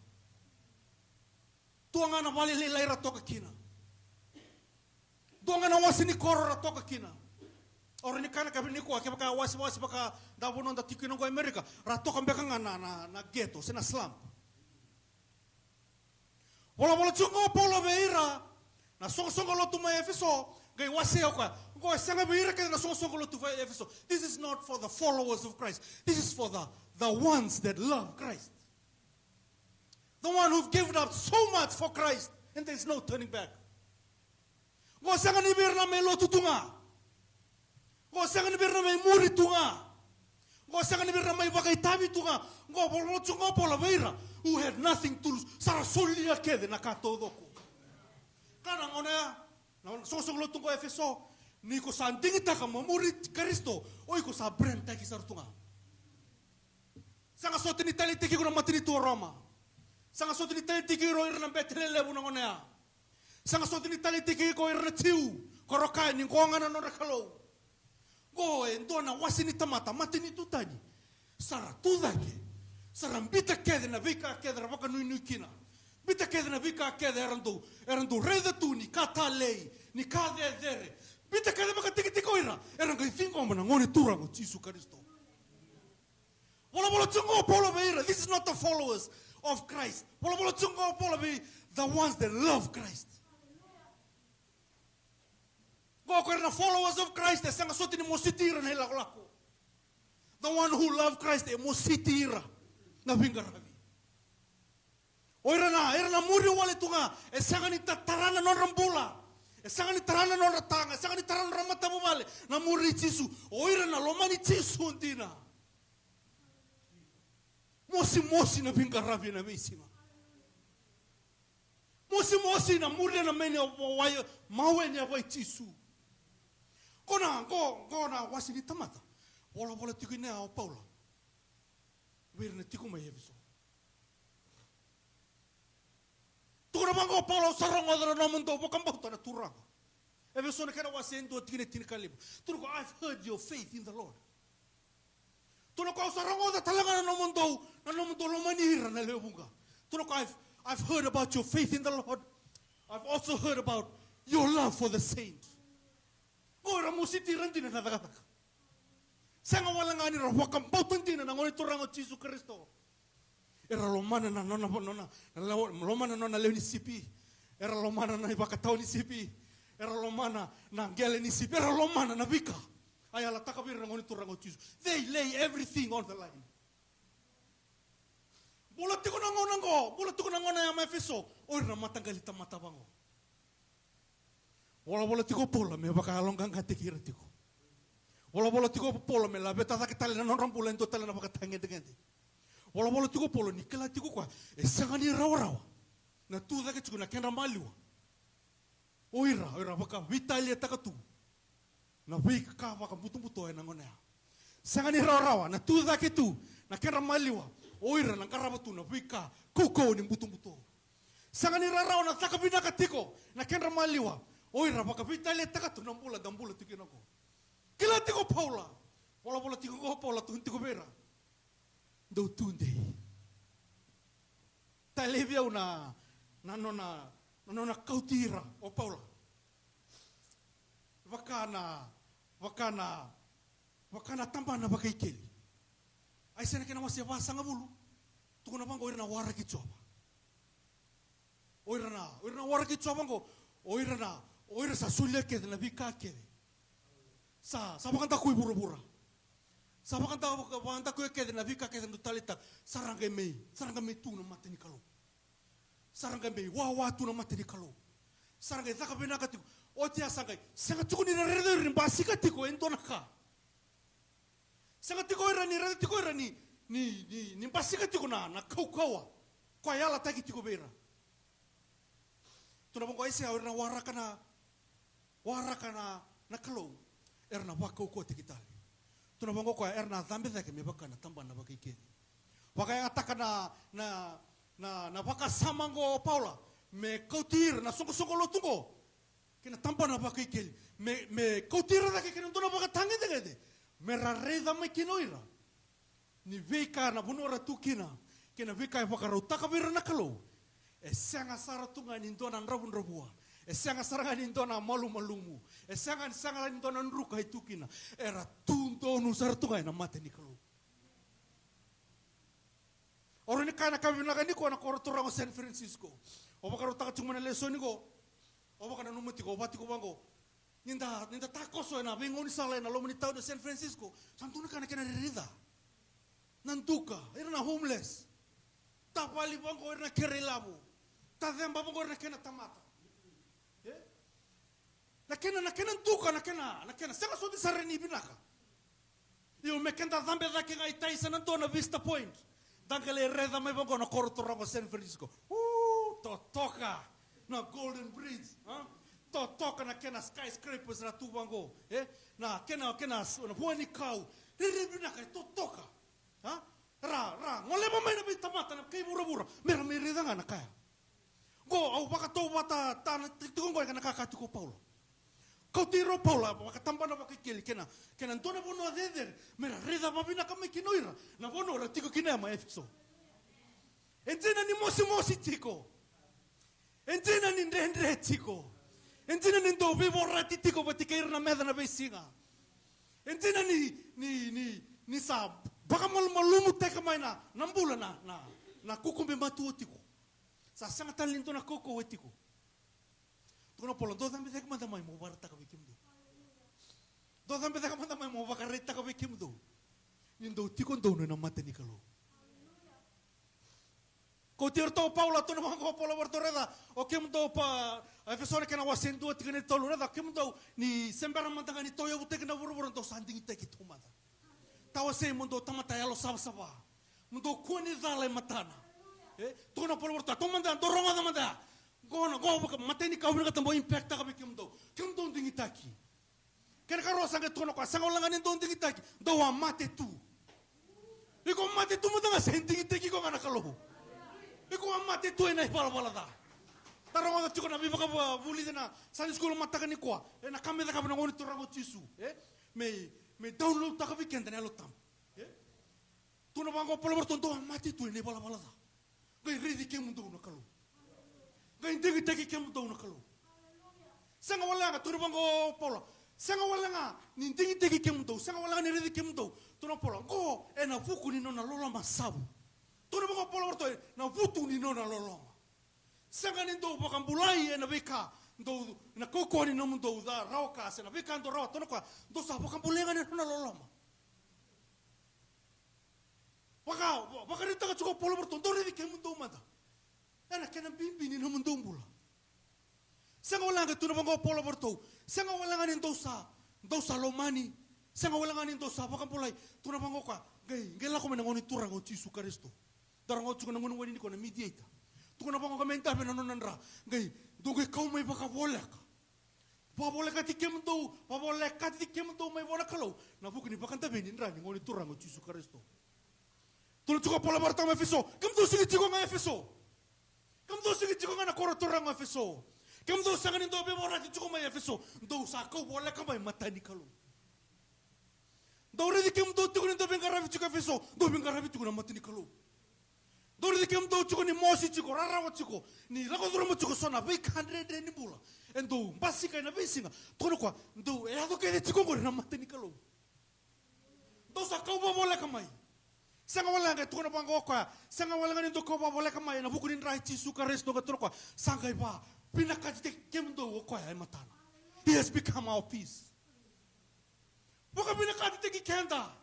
Tuanga na wale lelai ra toka kina. Tuanga na wasi ni koro ra toka kina. Ora ni kana kabini ko ke baka wasi baka da bono da tikino ko Amerika ra toka beka na ghetto sena slum. Wala chungo polo beira na songo lo tuma Efeso gai wasi o ka go sanga beira ke na songo lo tuma Efeso. This is not for the followers of Christ. This is for the ones that love Christ. The one who've given up so much for Christ and there's no turning back. Go sanga ni beira na me lo tutunga. Go sanga ni beira na me muri tunga. Go sanga ni beira na me wakai tabi tunga. Go bolo chungo polo beira who had nothing to lose. Sara solia kede na katodoko. Kana ngona na sosong lo tungo Efeso ni ko sa ndingi taka mamuri Kristo oi ko sa brenta ki sartunga. Sanga sote ni tali tiki ko na matini to Roma. Sanga sote ni tali tiki ro irna betlele bu ngona. Sanga sote ni tali tiki ko irna tiu ko rokai ni ko ngana no rakalo. Go endona wasini tamata matini tutani. Sara tudake. Sara mbita kede na vika kede rabaka nui kina. Bita kede na vika kede erandu reda tu ni kata lei ni kade dere. Bita kede baka tiki tiko ira erandu ifingo mana ngone turango Jesu Kristo. Wala chungo polo beira. This is not the followers of Christ. Wala chungo polo be the ones that love Christ. Go ko na followers of Christ e sanga soti ni mositira na lako. The one who love Christ e mositira na vinga ravi. Era na muri wale tunga e sanga ni tarana non rambula. E sanga ni tarana non ratanga, e sanga ni tarana ramata male na muri Jesu. Oira na lomani Jesu ndina. Mosi na vinga ravi na misima. Mosi na muri na mene waya mawe nya wai Jesu. Kona na wasini tamata. Wala tikine a Paula. Wirna tiku mai Efeso. Tukuna bango Paulo sarango dara namundo bokamba tana turanga. Efeso na kana wasendo tikine tinikalibu. Tunuko I've heard your faith in the Lord. Tunuko sarango da talanga na namundo lomanira na lebunga. Tunuko I've heard about your faith in the Lord. I've also heard about your love for the saints. Ora musiti randina na dagataka. Sanga wala ngani ra wakamba tantina na ngoni turanga Jesu Kristo. Era lomana na lomana na leo ni sipi. Era lomana na ibakatao ni sipi. Era lomana na ngele ni sipi. Era lomana na vika. Ayala takabira ngoni turango Jesu. They lay everything on the line. Bola tiko na ngona ya Efeso. Oi na matangali tamata bango. Bola tiko pola me baka alongang katikira tiko. Bola tiko pola me la beta takitali na non rambulen to tala na baka tangende. Wala tiko polo ni kala tiko kwa e sangani rawa na tu da ke na kenda maliwa oira baka vitali takatu na vika ka baka butu e na ngona sangani rawa na tu da ke tu na kenda maliwa oira na karabatu na vika kuko ni butu sangani rawa na takabina ka tiko na kenda maliwa oira baka vitali takatu na dambula tikina ko kila tiko Paula wala tiko ko Paula tu tiko vera do tunde. Talevia una nona kautira o Paula. Wakana tambana bakaikeli. Ai sena kena masih wasanga bulu. Tukuna bango oira na wara kichoba. Oira na wara kichoba ngo oira sa sulia kede na vika kede. Sa bakanta kui bura-bura. Sabakanta wanta ko kede na vika kede talita saranga me tu na mateni kalo. Saranga me wa tu na mateni kalo. Saranga taka bena katiko. Otia sanga sanga tuku ni rede rin basika tiko entona ka. Sanga tiko era ni rede tiko era ni basika tiko na kaukawa. Kwa yala taki tiko bera. Tuna bongo ese na warakana na kalo. Era na wakau ko tikitali. Tuna bongo kwa erna dhambi zake mebaka na tamba na baka ikeni. Waka ataka na baka samango Paula me kautir na soko lo tungo. Kena tamba na baka ikeni. Me kautir zake kena tuna baka tangi degede. Me rareda mai kinoira. Ni veka na bunora tu kina. Kena veka e waka rautaka vira na kalo. E sanga saratunga ni ndona nravun ravua. E sanga saranga ni ndona malu malumu. E sanga ni ndona nruka hitukina. Era tuntonu saratunga na mate ni kalu. Oro ni kana kawinaga ni ko na korotorango San Francisco. O baka rotaka chumana leso ni ko. O baka na numati ko bati ko bango. Ninda takoso na bengo ni sala na lomani tao de San Francisco. Santuna kana kena rida. Nantuka, era na homeless. Tapali bango era na kerelabu. Tademba bango era na kena tamata. Na kena ntuka na kena. Sanga so di sareni binaka. Io me kenda zambe da ke ngai taisa na dona Vista Point. Dankale reda mai bango na korotorango San Francisco. Totoka na Golden Bridge, totoka na kena skyscrapers na tubango, na kena na huani kau, ribina kai totoka, ra ngole mama na bitamata na kai bura mera meredanga na kaya. Go au baka to bata ta tikungo kana kakatuko Paulo. Kau tiro Paula baka tambana baka keli kena ndona bono deder mera reda babina kama kinoira na bono ra tiko kina ma Efeso. Entina ni mosi tiko. Entina ni ndendre tiko. Entina ni ndo vivo rati tiko batikair na meda na besinga. Entina ni sa baka malumu teka mai na nambula na kukumbe matu tiko. Sa sanga talinto na koko wetiko. Tuno polo do dambe dek manda mai mo barata ka bikimdo. Do dambe dek manda mai mo bakareta ka bikimdo. Nindo tiko ndo na mate ni kalo. Ko tirto Paula tuno mango polo bortoreda o kimdo pa Efesone kana wasendu tikene tolu reda kimdo ni sembara mantanga ni toyo butek na buru ndo sanding teki tumada. Tawa se mundo tamata yalo saba. Mundo kuni dale matana. Tuno polo borta tomanda ndo ronga da manda. Go mateni ka ubina tambo impact ka kimdo ndingi taki. Kena ka rosa nge tuno ka sanga ulanga ni ndingi taki do wa mate tu. Iko mate tu mudanga sendingi teki ko kana kalo. Iko amate tu ena bala da. Tarongo da chukona biba ka buli dena Sunday school mataka ni kwa. Ena kameda ka ngoni turango chisu. Me download ta ka weekend na lo tam. Tu no bango polo borto do amate tu ena bala da. Gai redi ke mundo na kalo. Gai ndigi teki ke mundo na kalo. Sanga wala nga tu no bango polo. Sanga wala nga ni ndigi teki ke mundo. Sanga wala ni redi ke mundo. Tu no polo go ena fuku ni no na lola masabu. Tuno mga polo borto na vutu ni no na lolonga. Sanga ni ndo bakambulai na beka ndo na koko ni no ndo da rauka se na beka ndo rawa tono kwa ndo sa bakambulenga ni na loloma. Baka ni taka chuko polo borto ndo redi ke ndo manda. Ana kena bimbi ni no ndo mbula. Sanga walanga tuno mga polo borto. Sanga walanga ni ndo sa lomani. Sanga walanga ni ndo sa bakambulai tuno mga kwa ngela ko menangoni turango chisu Kristo. Tarango chuko nangon wani ko na mediator. Tuko na bango kamenta pe nanon nandra. Ngai duge kau mai baka boleka. Ba boleka tikemdo, ba boleka tikemdo mai bola kalau. Na buku ni bakanta benin rani ngoni turango chisu Kristo. Tulo chuko pola barta ma Efeso. Kamdo sigi chiko nga Efeso. Kamdo sigi chiko nga na koro turango Efeso. Kamdo sanga ni ndo be bora chiko mai Efeso. Ndo sa kau boleka mai matani kalau. Ndo redi kemdo tuko ni ndo bengaravi chiko Efeso. Ndo bengaravi chiko na matani kalau. Dori de kem do chuko ni mosi chuko rarawa chuko ni lako duro chuko sona be kandre de ni bula endo basika na besinga tono kwa ndo e ado ke de chuko ngore na mateni kalo do sa ka bo bola kamai sanga wala nga tono bango kwa sanga wala nga ndo ko bo bola kamai na buku ni rai chi suka resto ka tono kwa sanga ba pinakati de kem do kwa ai matana he has become our peace boka pinakati de ki kenda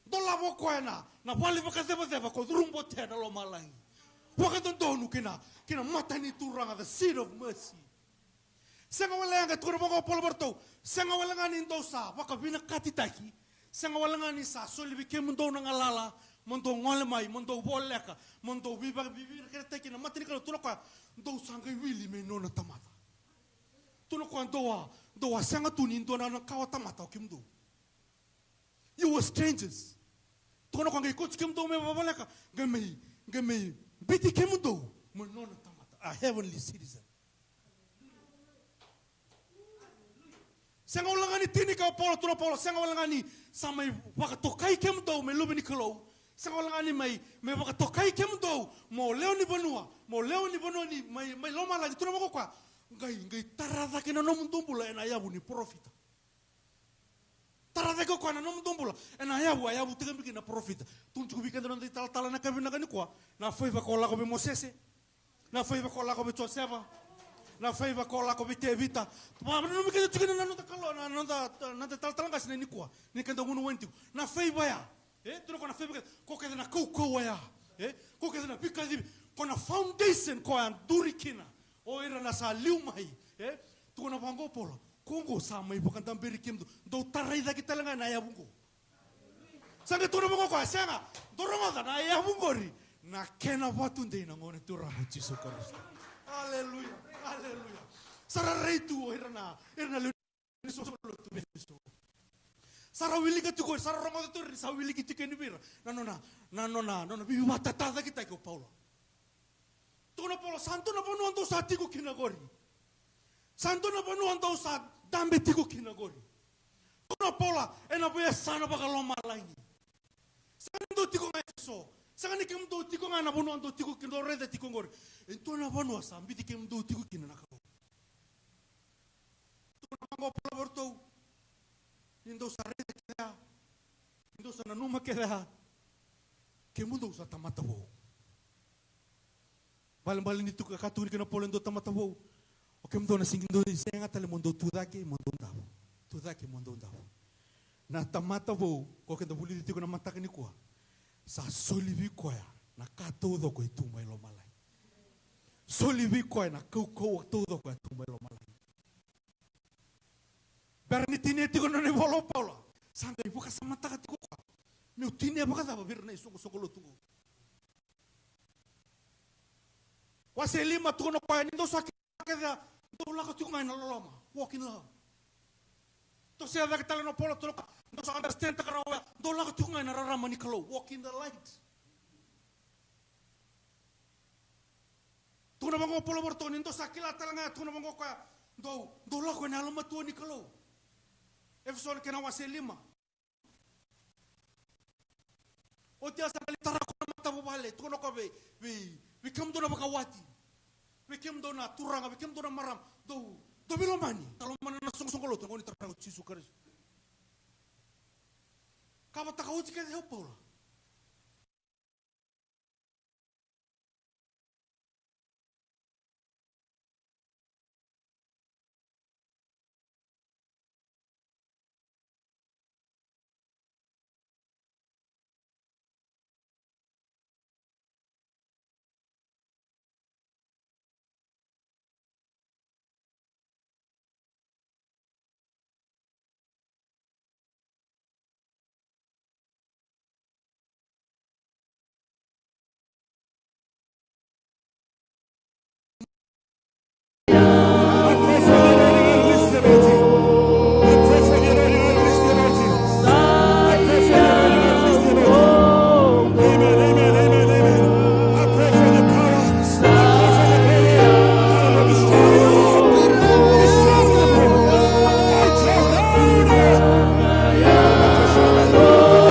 dola bokoena na pali bakaseba ko rumbo tena lo malangi waka donu kina matani turanga the seed of mercy sanga wala nga turo bongo polo borto sanga wala nga ni ndosa waka bina katitaki sanga wala nga ni sa soli bike mundo na ngalala mundo ngole mai mundo boleka mundo biba bibir kete kina matani kalo tuno kwa ndo sanga wili me no na tamata tuno kwa doa sanga tuni ndo na kawa tamata kimdo. You were strangers. Tono kwa ngai coach kimdo me babalaka ngai biti kimdo mo nona tamata a heavenly citizen. Senga ulanga ni tini ka polo tono polo senga ulanga ni samai waka tokai kimdo me lubini kalo Sangolang ani may waka tokai kem do mo leo ni banua ni may loma lagi tu namako kwa ngai tarada kena nom tumbula ena yabu ni profita tarada ko kwa na nom tumbula ena yabu tiga bikin na profita tunjuk bikin na tal na kabina kani kwa na foi va kola ko be Mosese na foi va kola ko be Joseba na foi va kola ko be Tevita ma no bikin tiga na no kalo na tal ngas ni kwa ni kanda ngunu wenti na foi va ya tu não fez ko que na kau ya ko que na pica de com a foundation ko an durikina o era na sa liu mai tu na vango polo kongo sa mai bukan tamberi kim do tarai da kita lenga na ya bungo sanga tu na vango ko sanga doroma da na ya bungo ri na kena watunde na ngone tu rahu Jesus Christ haleluya sara reitu era na liu so tu Sara wili ka tuko, sara rongo tu sa wili ki tikeni bira. Na bibi matata kita ko Paulo. Tu na Paulo santo na ponu ando sa tiko kinagori. Santo na ponu ando sa dambe tiko kinagori. Tu na Paulo ena boya sana baka loma langi. Santo tiko ngaso. Sanga ni kemdo tiko ngana ponu ando tiko kindo rede tiko ngori. Ento na ponu sa mbiti kemdo tiko kinana ka. Tu na mango Paulo borto. Indo sa rede kaya, indo sa nanuma kaya, ke mundo sa tamatabo. Baling itu kakaturi kena polo indo tamatabo. O ke mundo na singindo senga tale mundo tudake mundo ndavo. Na tamatabo ko ke ndabuli dito na mataka ni kwa. Sa solivi kwa na katodo ko itu mai lo malai. Solivi kwa na kau todo ko itu mai lo malai. Bernitine tiko no ne bolo Paula. Sanga ibu kasama taka tiko kwa. Meu tine apa kata ba birna isoko lo tungo. Wase lima tuko no kwa nindo sa kada do la ko tiko ngai na loma. Walk in love. To se ava ketale no polo to no sa understand ta karawa do la ko tiko ngai na rara mani kalo. Walk in the light. Tuko na bango polo borto nindo sa kila talanga tuko na bango kwa do la ko na loma tu ni kalo. Efeso kena wase lima. O tia sa tara ko mata bale, tu no ko we come do na bakawati. We come do na turanga, we come do na maram. Do bilomani. Talomani na song lo tu ngoni tara Jesus Christ. Kaba takauti ke de Paulo.